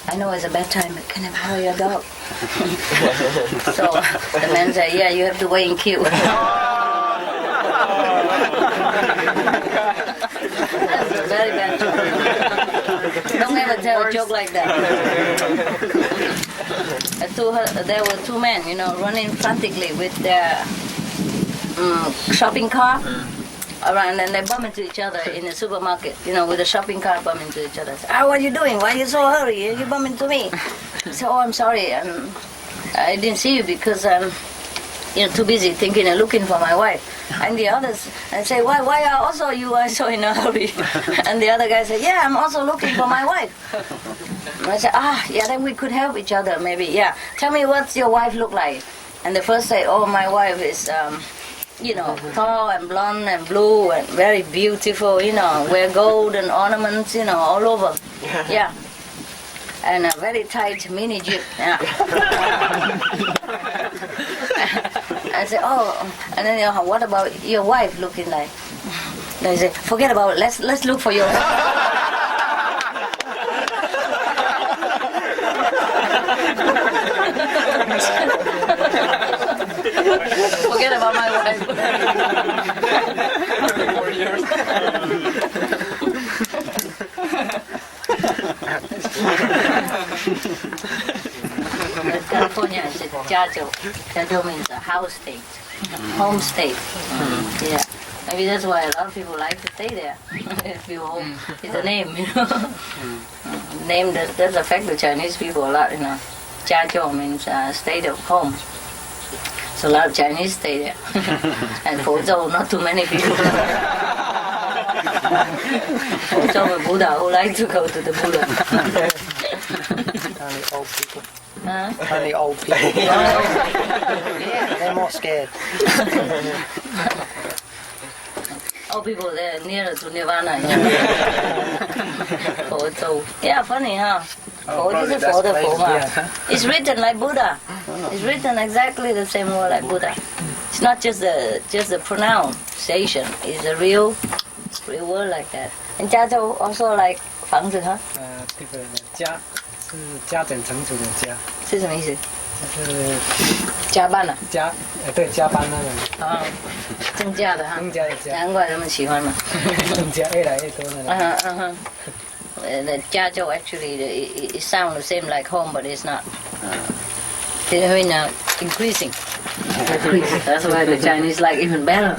I know it's a bad time, but can I borrow your dog? So the man said, yeah, you have to wait in queue. That's a very bad joke. Don't ever tell a joke like that. There were two men, running frantically with their shopping cart around, and they bump into each other in the supermarket, with a shopping cart bump into each other. Say, what are you doing? Why are you so hurry? You bump into me. So, I'm sorry. I didn't see you because I'm too busy thinking and looking for my wife. And the others say, why are also you are so in a hurry? And the other guy said, yeah, I'm also looking for my wife. And I said, yeah, then we could help each other maybe. Yeah, tell me what's your wife look like? And the first say, oh, my wife is tall and blonde and blue and very beautiful, wear gold and ornaments, all over. Yeah. And a very tight mini jeep. Yeah. I said, oh, and then what about your wife looking like? They say, forget about it. Let's look for your wife. Forget about my wife. California is a Jajo. Jajo means a house state, home state. Yeah. Maybe that's why a lot of people like to stay there. It's a name, Name that affects the Chinese people a lot, Jiazhou means state of home. So a lot of Chinese stay there. And Fuzhou, not too many people. Fuzhou and Buddha who like to go to the Buddha. Only old people. Huh? Only old people. Yeah. They're more scared. Old people, they're nearer to Nirvana. Fuzhou. Yeah, funny, huh? It's written like Buddha. It's written exactly the same word like Buddha. It's not just the pronunciation. It's a real word like that. And Jiazhou also like 房子 huh? 这个家是家整成主的家，是什么意思？就是加班了。对，加班那种。增加的哈。增加的加。难怪他们喜欢嘛。增加越来越多了。The Jiazhou actually it sounds the same like home, but it's not. They mean increasing. That's why the Chinese like even better.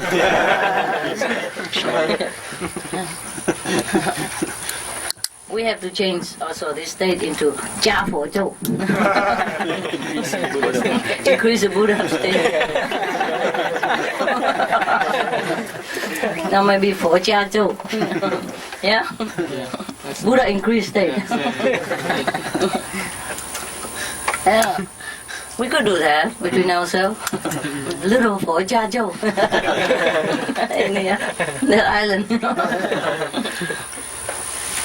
We have to change also this state into Jiafozhou. Increase the Buddha state. Now maybe for Jiazhou. Yeah? Buddha increase state. Yeah. We could do that between ourselves. Little for Jiazhou. In the island.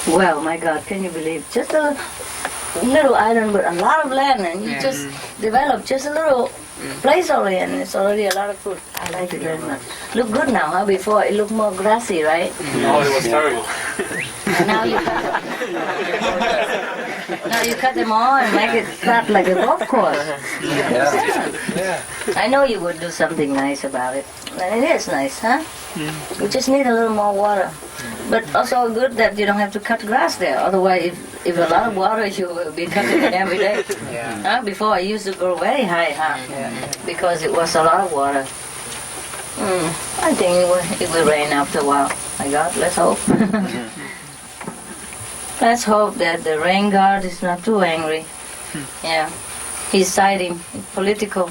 Well, my God, can you believe? Just a little island with a lot of land, and you just develop just a little place already, and it's already a lot of food. I like it very much. Look good now, huh? Before it looked more grassy, right? Oh, it was terrible. And now you cut them all and make it flat like a golf course. Yeah. I know you would do something nice about it. And it is nice, huh? You just need a little more water. But also good that you don't have to cut grass there. Otherwise, if a lot of water, you will be cutting it every day. Huh? Before, I used to grow very high, huh? Because it was a lot of water. I think it will rain after a while. I My God, let's hope. Let's hope that the rain god is not too angry. Yeah, he's siding political.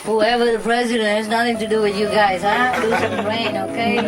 Whoever the president has nothing to do with you guys, huh? Do some rain, okay?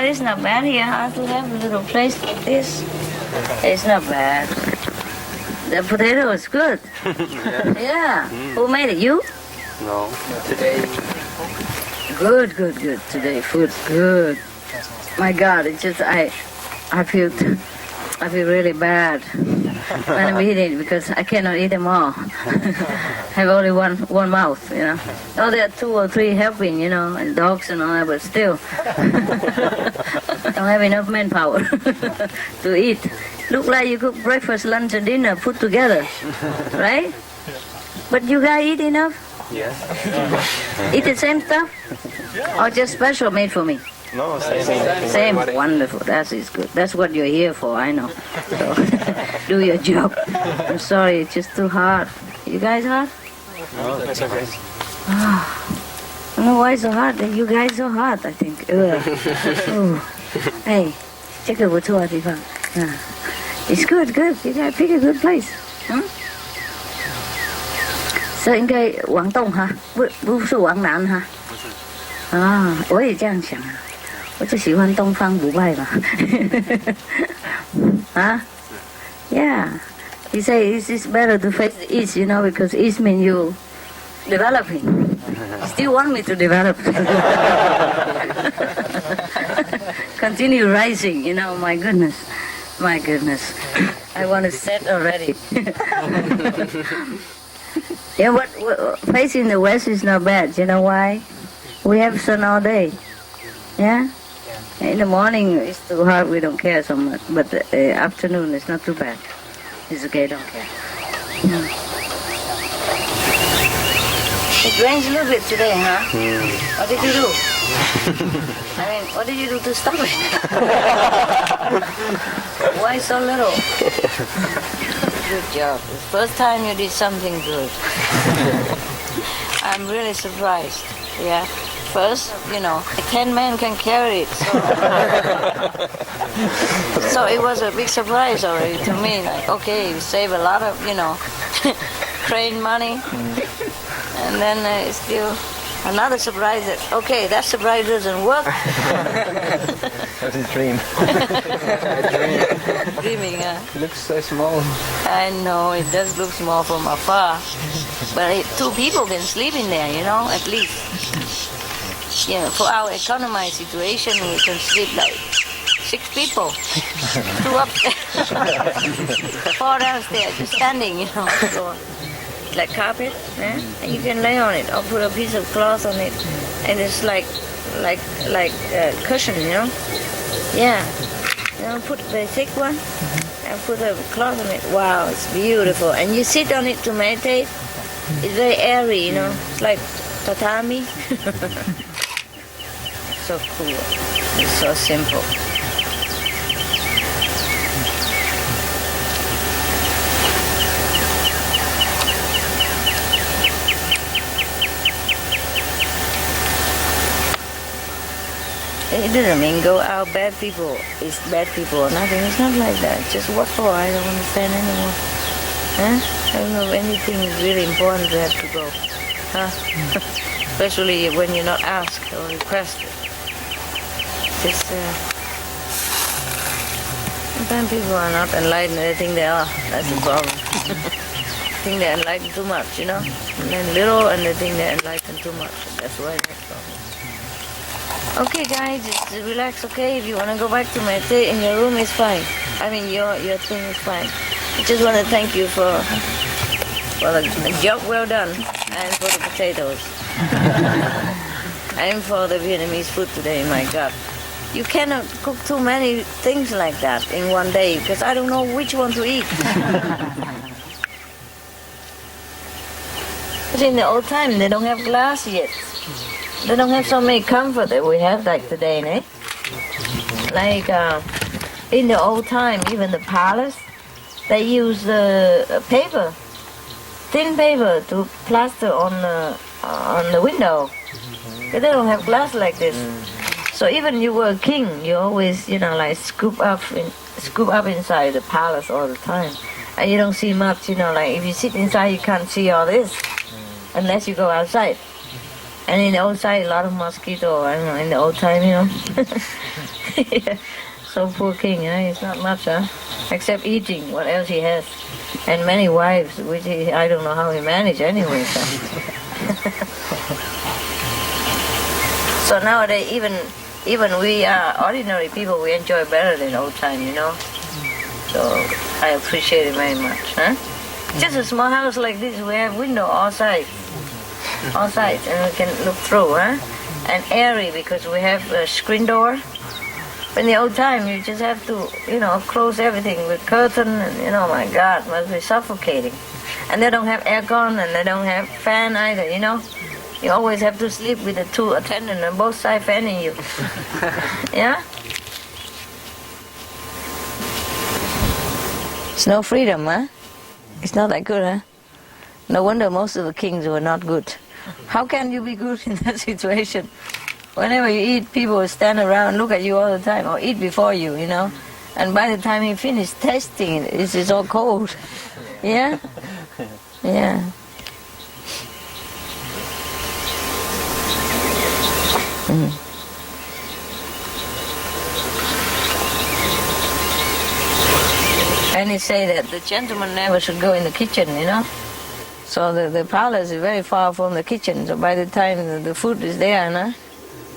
It's not bad here, huh? To have a little place like this. It's not bad. The potato is good. Yeah. Who made it? You? No. Today. Good. Today food's good. My God, it's just I feel really bad when I'm eating because I cannot eat them all. I have only one mouth, you know. Oh, there are 2 or 3 helping, you know, and dogs and all that, but still, don't have enough manpower to eat. Look like you cook breakfast, lunch, and dinner put together, right? But you guys eat enough? Yes. Eat the same stuff? Or just special made for me? No, same. Same, wonderful. That is good. That's what you're here for, I know. So, do your job. I'm sorry, it's just too hard. You guys hard? No, that's okay. I don't know why it's so hard. You guys so hard, I think. Ooh. Hey, check it with It's good. You gotta pick a good place. Hmm? 这应该往东哈，不是往南哈。啊，我也这样想啊。我就喜欢东方不败嘛。啊 ？Yeah. He say it's better to face the east, you know, because east means you developing. Still want me to develop. Continue rising, you know, my goodness. I want to set already. Yeah, what facing the west is not bad. You know why? We have sun all day. Yeah? In the morning it's too hot, we don't care so much. But the afternoon is not too bad. It's okay, don't care. Yeah. It rains a little bit today, huh? What did you do? I mean, what did you do to stop it? Why so little? Good job. It's the first time you did something good. I'm really surprised. Yeah. First, you know, 10 men can carry it. So it was a big surprise already to me. Like, okay, you save a lot of, you know, crane money. And then it's still another surprise that, okay, that surprise doesn't work. That's his dream. Dreaming, It looks so small. I know, it does look small from afar. But 2 people can sleep in there, you know, at least. Yeah, for our economy situation, we can sleep like 6 people. 2 upstairs, 4 downstairs, just standing, you know. So, like carpet, and you can lay on it or put a piece of cloth on it, and it's like a cushion, you know. Yeah, you know, put the thick one and put a cloth on it. Wow, it's beautiful. And you sit on it to meditate. It's very airy, you know. It's like tatami. So cool. It's so simple. It doesn't mean go out bad people. It's bad people or nothing. It's not like that. Just what for? I don't understand anymore. Huh? I don't know if anything is really important to have to go. huh? Especially when you're not asked or requested. Just, sometimes people are not enlightened, they think they are. That's the problem. They think they're enlightened too much, you know? And then little, and they think they're enlightened too much. That's why that's the problem. Okay, guys, just relax, okay? If you want to go back to meditate in your room, it's fine. I mean, your thing is fine. I just want to thank you for the job well done, and for the potatoes. And for the Vietnamese food today, my God. You cannot cook too many things like that in one day, because I don't know which one to eat. But in the old time, they don't have glass yet. They don't have so many comfort that we have like today, eh? Like in the old time, even the palace, they use paper, thin paper to plaster on the window. But they don't have glass like this. So even you were a king, you always, like scoop up inside the palace all the time. And you don't see much, like if you sit inside, you can't see all this unless you go outside. And in the outside, a lot of mosquito. I don't know, in the old time, Yeah. So poor king, It's not much, except eating. What else he has? And many wives, which I don't know how he managed anyway. So, so nowadays, even we ordinary people, we enjoy better than old time, So I appreciate it very much, Just a small house like this, we have window all sides. All sides, and we can look through, And airy because we have a screen door. In the old time, you just have to, close everything with curtain, and my God, must be suffocating. And they don't have aircon, and they don't have fan either, You always have to sleep with the two attendants on both sides fanning you. Yeah? It's no freedom, It's not that good, No wonder most of the kings were not good. How can you be good in that situation? Whenever you eat, people will stand around, look at you all the time, or eat before you, And by the time he finished tasting it, it's all cold. Yeah? Yeah. And he say that the gentleman never should go in the kitchen, So the palace is very far from the kitchen, so by the time the food is there,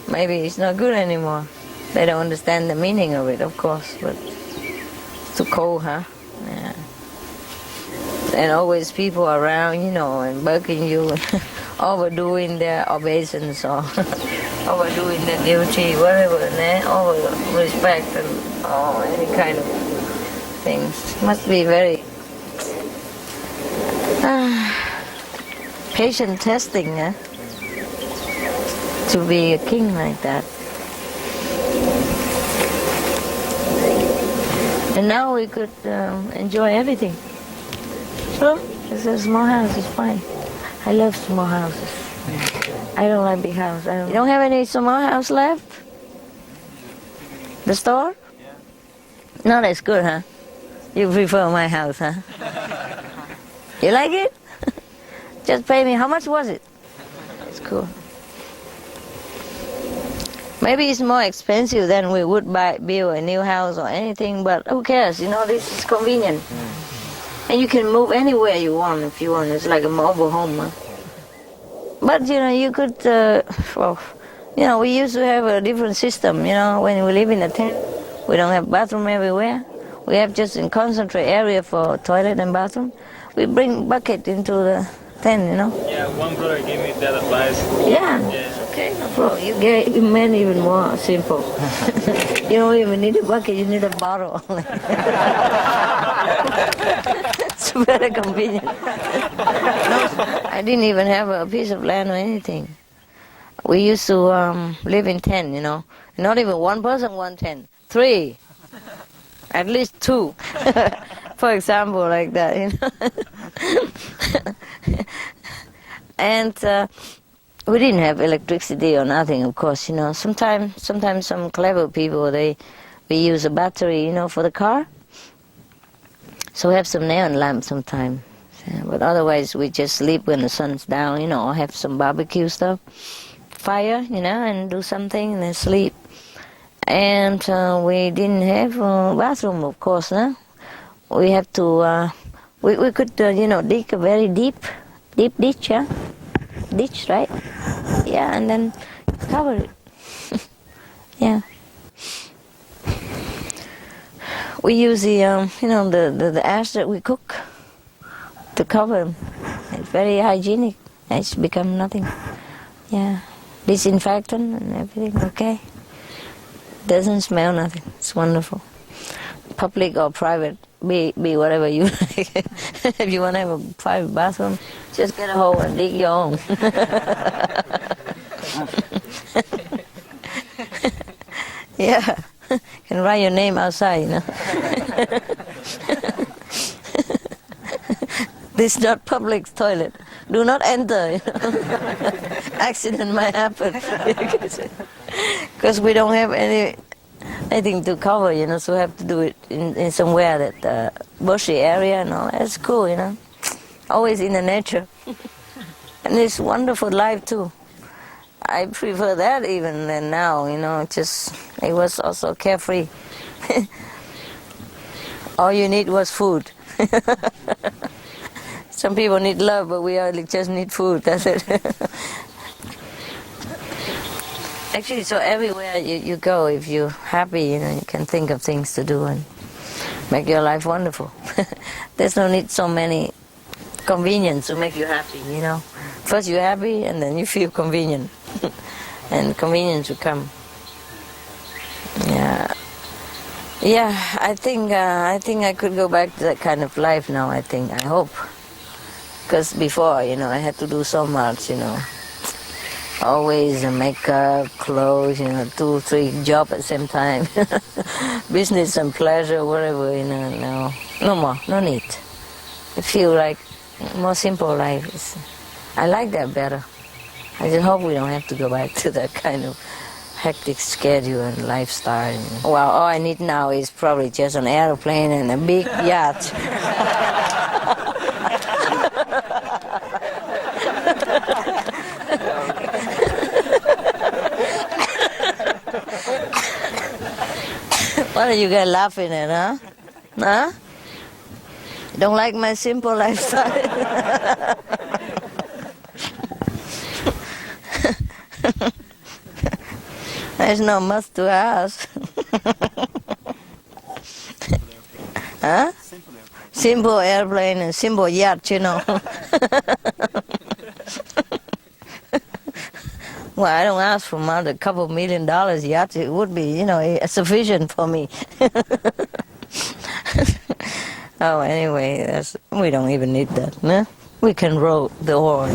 maybe it's not good anymore. They don't understand the meaning of it, of course, but it's too cold, Yeah. And always people around, and bugging you, overdoing their obeisance or overdoing their duty, whatever, over respect and any kind of things. Must be very patient testing, to be a king like that. And now we could enjoy everything. So it's a small house, it's fine. I love small houses. I don't like big house. You don't have any small house left? The store? Yeah. No, that's good, You prefer my house, You like it? Just pay me. How much was it? It's cool. Maybe it's more expensive than we would build a new house or anything, but who cares? This is convenient. And you can move anywhere you want if you want. It's like a mobile home. But, you could, we used to have a different system, when we live in a tent. We don't have bathroom everywhere. We have just a concentrate area for toilet and bathroom. We bring bucket into the tent, Yeah, one brother gave me that advice. Yeah. Yeah. Okay, no problem. You made even more simple. You don't even need a bucket, you need a bottle. It's very convenient. I didn't even have a piece of land or anything. We used to live in tent, Not even one person, one tent. 3. At least 2. For example, like that, And we didn't have electricity or nothing, of course, Sometimes some clever people, we use a battery, for the car. So we have some neon lamps sometimes. But otherwise, we just sleep when the sun's down, or have some barbecue stuff, fire, and do something and then sleep. And we didn't have a bathroom, of course, huh? We have to, we could, dig a very deep ditch, yeah? Ditch, right? Yeah, and then cover it. Yeah. We use the ash that we cook to cover them. It's very hygienic. It's become nothing. Yeah. Disinfectant and everything, okay? Doesn't smell nothing. It's wonderful. Public or private, be whatever you like. If you want to have a private bathroom, just get a hole and dig your own. Yeah. You can write your name outside, This is not public toilet. Do not enter. Accident might happen. Because we don't have anything to cover, so we have to do it in somewhere that bushy area and all. That's cool, Always in the nature. And it's wonderful life too. I prefer that even than now, it was also carefree. All you need was food. Some people need love, but we only just need food, that's it. Actually, so everywhere you go, if you're happy, you can think of things to do and make your life wonderful. There's no need so many convenience to make you happy, First you're happy, and then you feel convenient. And convenience will come. Yeah, I think I could go back to that kind of life now, I hope. Because before, I had to do so much, Always makeup, clothes, 2, 3 jobs at the same time. Business and pleasure, whatever, no more, no need. I feel like more simple life. I like that better. I just hope we don't have to go back to that kind of hectic schedule and lifestyle. Well, all I need now is probably just an airplane and a big yacht. What are you guys laughing at, huh? Huh? Don't like my simple lifestyle? There's no much to ask. Huh? Simple airplane and simple yacht, Well, I don't ask for more than a couple $1 million yacht. It would be, sufficient for me. Oh, anyway, we don't even need that, huh? We can row the oar,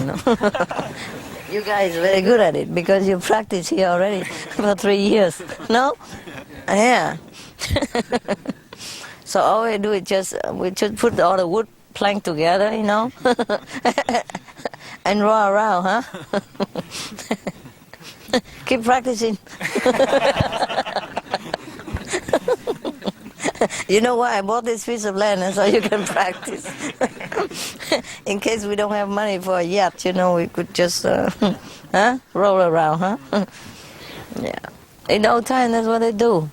You guys are very good at it because you practice here already for 3 years. No? Yeah. So all we do is we just put all the wood plank together, and row around, huh? Keep practicing. You know why I bought this piece of land, and so you can practice. In case we don't have money for a yacht, we could just roll around, huh? Yeah. In old time, that's what they do.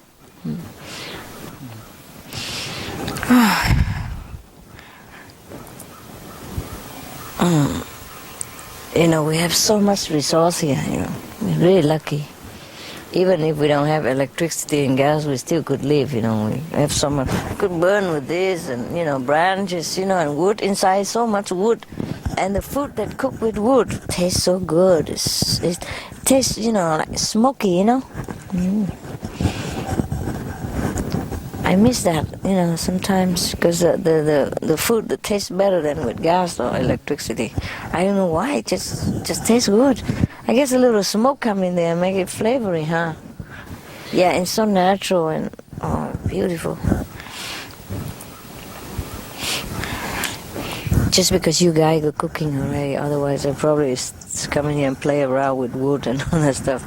We have so much resource here, We're really lucky. Even if we don't have electricity and gas, we still could live, We have so much. We could burn with this and, branches, and wood inside, so much wood. And the food that cooked with wood tastes so good. It tastes, like smoky, I miss that, sometimes, because the food that tastes better than with gas or electricity. I don't know why, it just tastes good. I guess a little smoke come in there and make it flavory, huh? Yeah, it's so natural and beautiful. Just because you guys are cooking already, otherwise I probably come in here and play around with wood and all that stuff.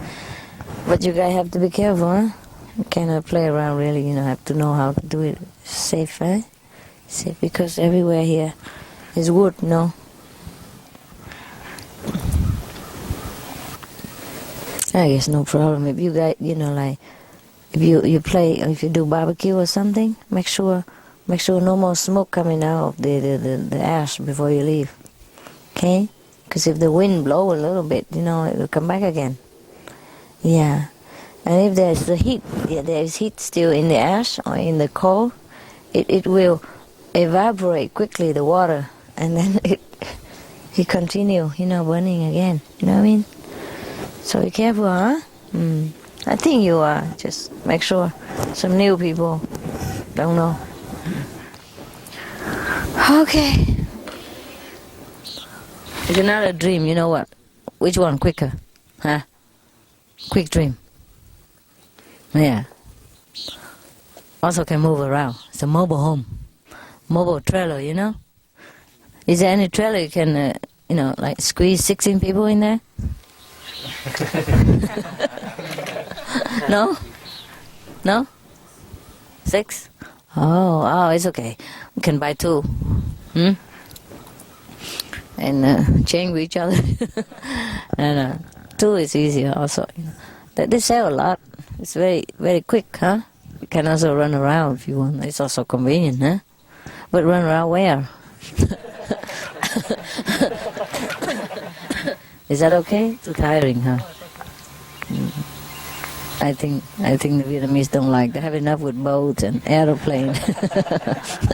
But you guys have to be careful, huh? You cannot play around really, have to know how to do it safe, eh? Safe, because everywhere here It's wood, no. I guess no problem. If you got, like, if you play, if you do barbecue or something, make sure no more smoke coming out of the ash before you leave. Okay? Because if the wind blow a little bit, it will come back again. Yeah. And if there's the heat, there is heat still in the ash or in the coal, it will evaporate quickly, the water, and then it continue, burning again. You know what I mean? So be careful, huh? I think you are. Just make sure some new people don't know. Okay. It's another dream, you know what? Which one quicker? Huh? Quick dream. Yeah. Also can move around. It's a mobile home. Mobile trailer, Is there any trailer you can, like squeeze 16 people in there? No? No? 6? Oh, it's okay. We can buy 2. And change with each other. And 2 is easier also. They sell a lot. It's very, very quick, huh? You can also run around if you want. It's also convenient, huh? But run around where? Is that okay? Too tiring, huh? I think the Vietnamese don't like. They have enough with boats and aeroplane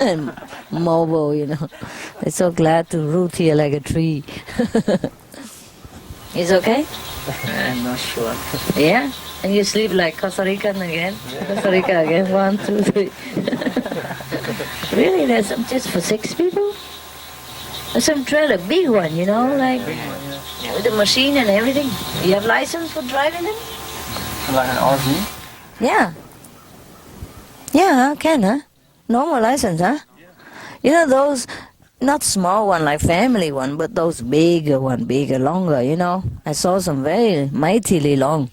and mobile, They're so glad to root here like a tree. It's okay? I'm not sure. Yeah? And you sleep like Costa Rican again? Costa Rica again? 1, 2, 3. Really? There's just for 6 people? There's some trailer, big one, like with the machine and everything. You have license for driving them? Like an RV? Yeah. Yeah, can, huh? Normal license, huh? Those, not small one like family one, but those bigger, longer, I saw some very mightily long.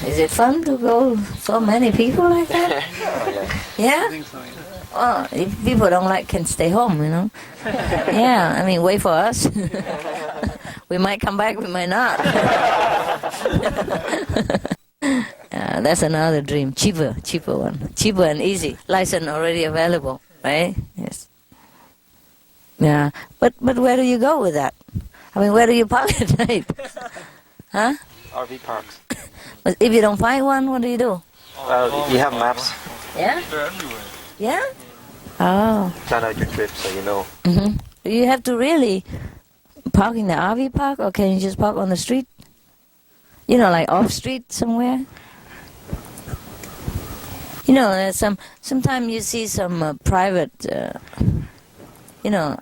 Is it fun to go so many people like that? Yeah? Oh, if people don't like, can stay home, Yeah, I mean, wait for us. We might come back, we might not. That's another dream. Cheaper one. Cheaper and easy. License already available, right? Yes. Yeah, but where do you go with that? I mean, where do you park at night? Huh? RV parks. But if you don't find one, what do you do? You have maps. Yeah? They're everywhere. Yeah? Oh. Plan out your trip so you know. Mm-hmm. Do you have to really park in the RV park, or can you just park on the street? Like off street somewhere? Sometimes you see some private,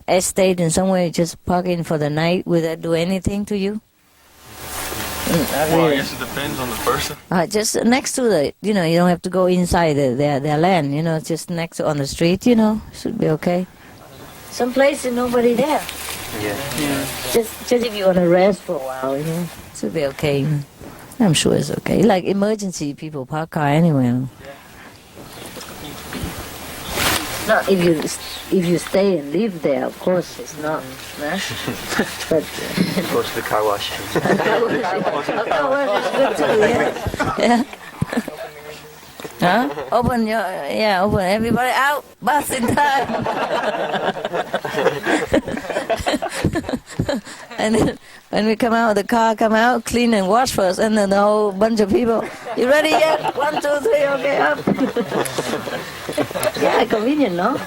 estate in somewhere, just park in for the night. Will that do anything to you? Well, I guess it depends on the person. Just next to the, you don't have to go inside their land, just next to on the street, should be okay. Some place and nobody there. Yeah. Just if you want to rest for a while, should be okay. I'm sure it's okay. Like emergency, people park car anywhere. No, if you stay and live there, of course it's not. But Go to the car wash. car wash is good too. Yeah. Huh? Open everybody out. Bus in time. And then when we come out of the car, come out, clean and wash first, and then the whole bunch of people. You ready yet? 1, 2, 3, okay, up. Yeah, convenient, no?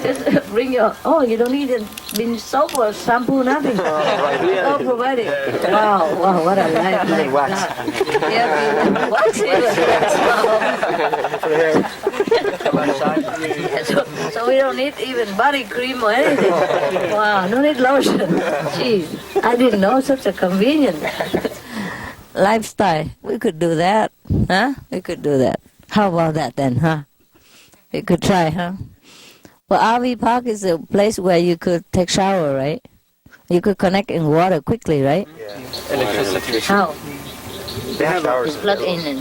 Just bring your. Oh, you don't need been soap or shampoo, nothing. All provided. Wow, what a life! Any wax. Yeah, wax even. So we don't need even body cream or anything. Wow, no need lotion. Jeez, I didn't know such a convenient lifestyle. We could do that, huh? We could do that. How about that then, huh? We could try, huh? Well, RV park is a place where you could take shower, right? You could connect in water quickly, right? Yeah. Electricity. How? They have showers. Just plug in and...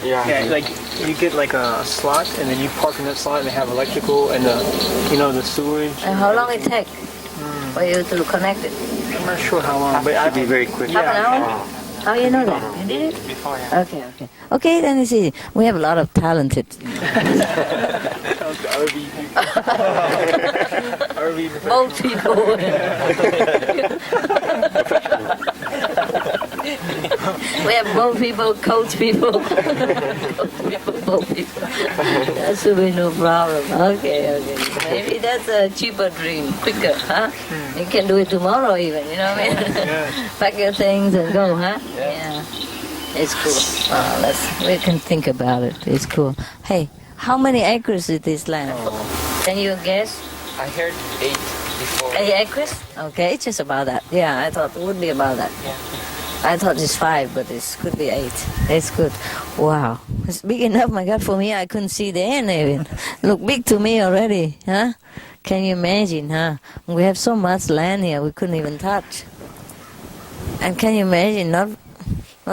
Yeah, like You get like a slot, and then you park in that slot, and they have electrical and the sewage. And how long it take for you to connect it? I'm not sure how long, but I'd be very quick. Half an hour? How you know that? You did it? Before, yeah. Okay. Okay, then you see, we have a lot of talented RV boat people. We have boat people, coach people, boat people. That should be no problem. Okay. Maybe that's a cheaper dream, quicker, huh? You can do it tomorrow even, you know what I mean? Pack your things and go, huh? Yeah. It's cool. We can think about it. It's cool. Hey, how many acres is this land? Can you guess? I heard 8 before. 8 acres? Okay, it's just about that. Yeah, I thought it would be about that. Yeah. I thought it's 5, but it could be 8. It's good. Wow. It's big enough, my God, for me. I couldn't see the end even. Look big to me already, huh? Can you imagine, huh? We have so much land here we couldn't even touch. And can you imagine, not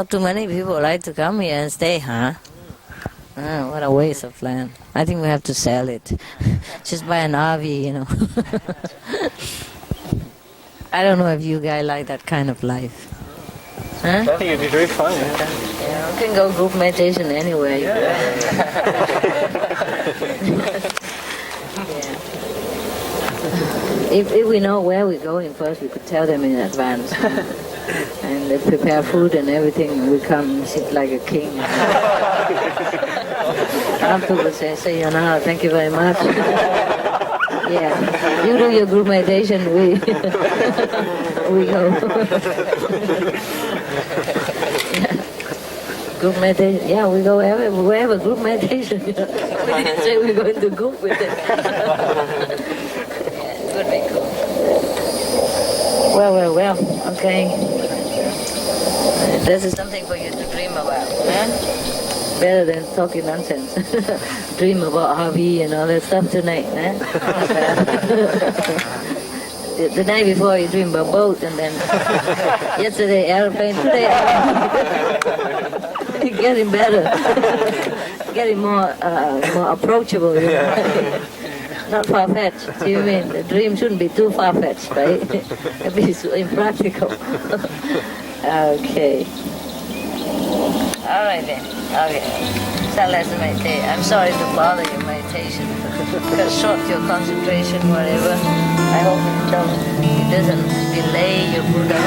too many people like to come here and stay, huh? What a waste of land. I think we have to sell it. Just buy an RV, you know. I don't know if you guys like that kind of life. Huh? I think it'd be very fun. Yeah, we can go group meditation anywhere. If we know where we're going first, we could tell them in advance. And they prepare food and everything. We come and sit like a king. Afterwards, they say, thank you very much. Yeah, you do your group meditation, we go. Group meditation, yeah, we go wherever group meditation. We didn't say we're going to group with it. Yeah, it would be cool. Well, okay. This is something for you to dream about, huh? Better than talking nonsense. Dream about RV and all that stuff tonight, huh? The night before you dream about boat, and then yesterday airplane, today airplane. Getting better. Getting more approachable, you know? Not far-fetched. See what I mean? The dream shouldn't be too far-fetched, right? It'd be so impractical. Okay. All right then. Okay. So let's meditate. I'm sorry to bother your meditation. Cut short your concentration, whatever. I hope it doesn't delay your Buddha.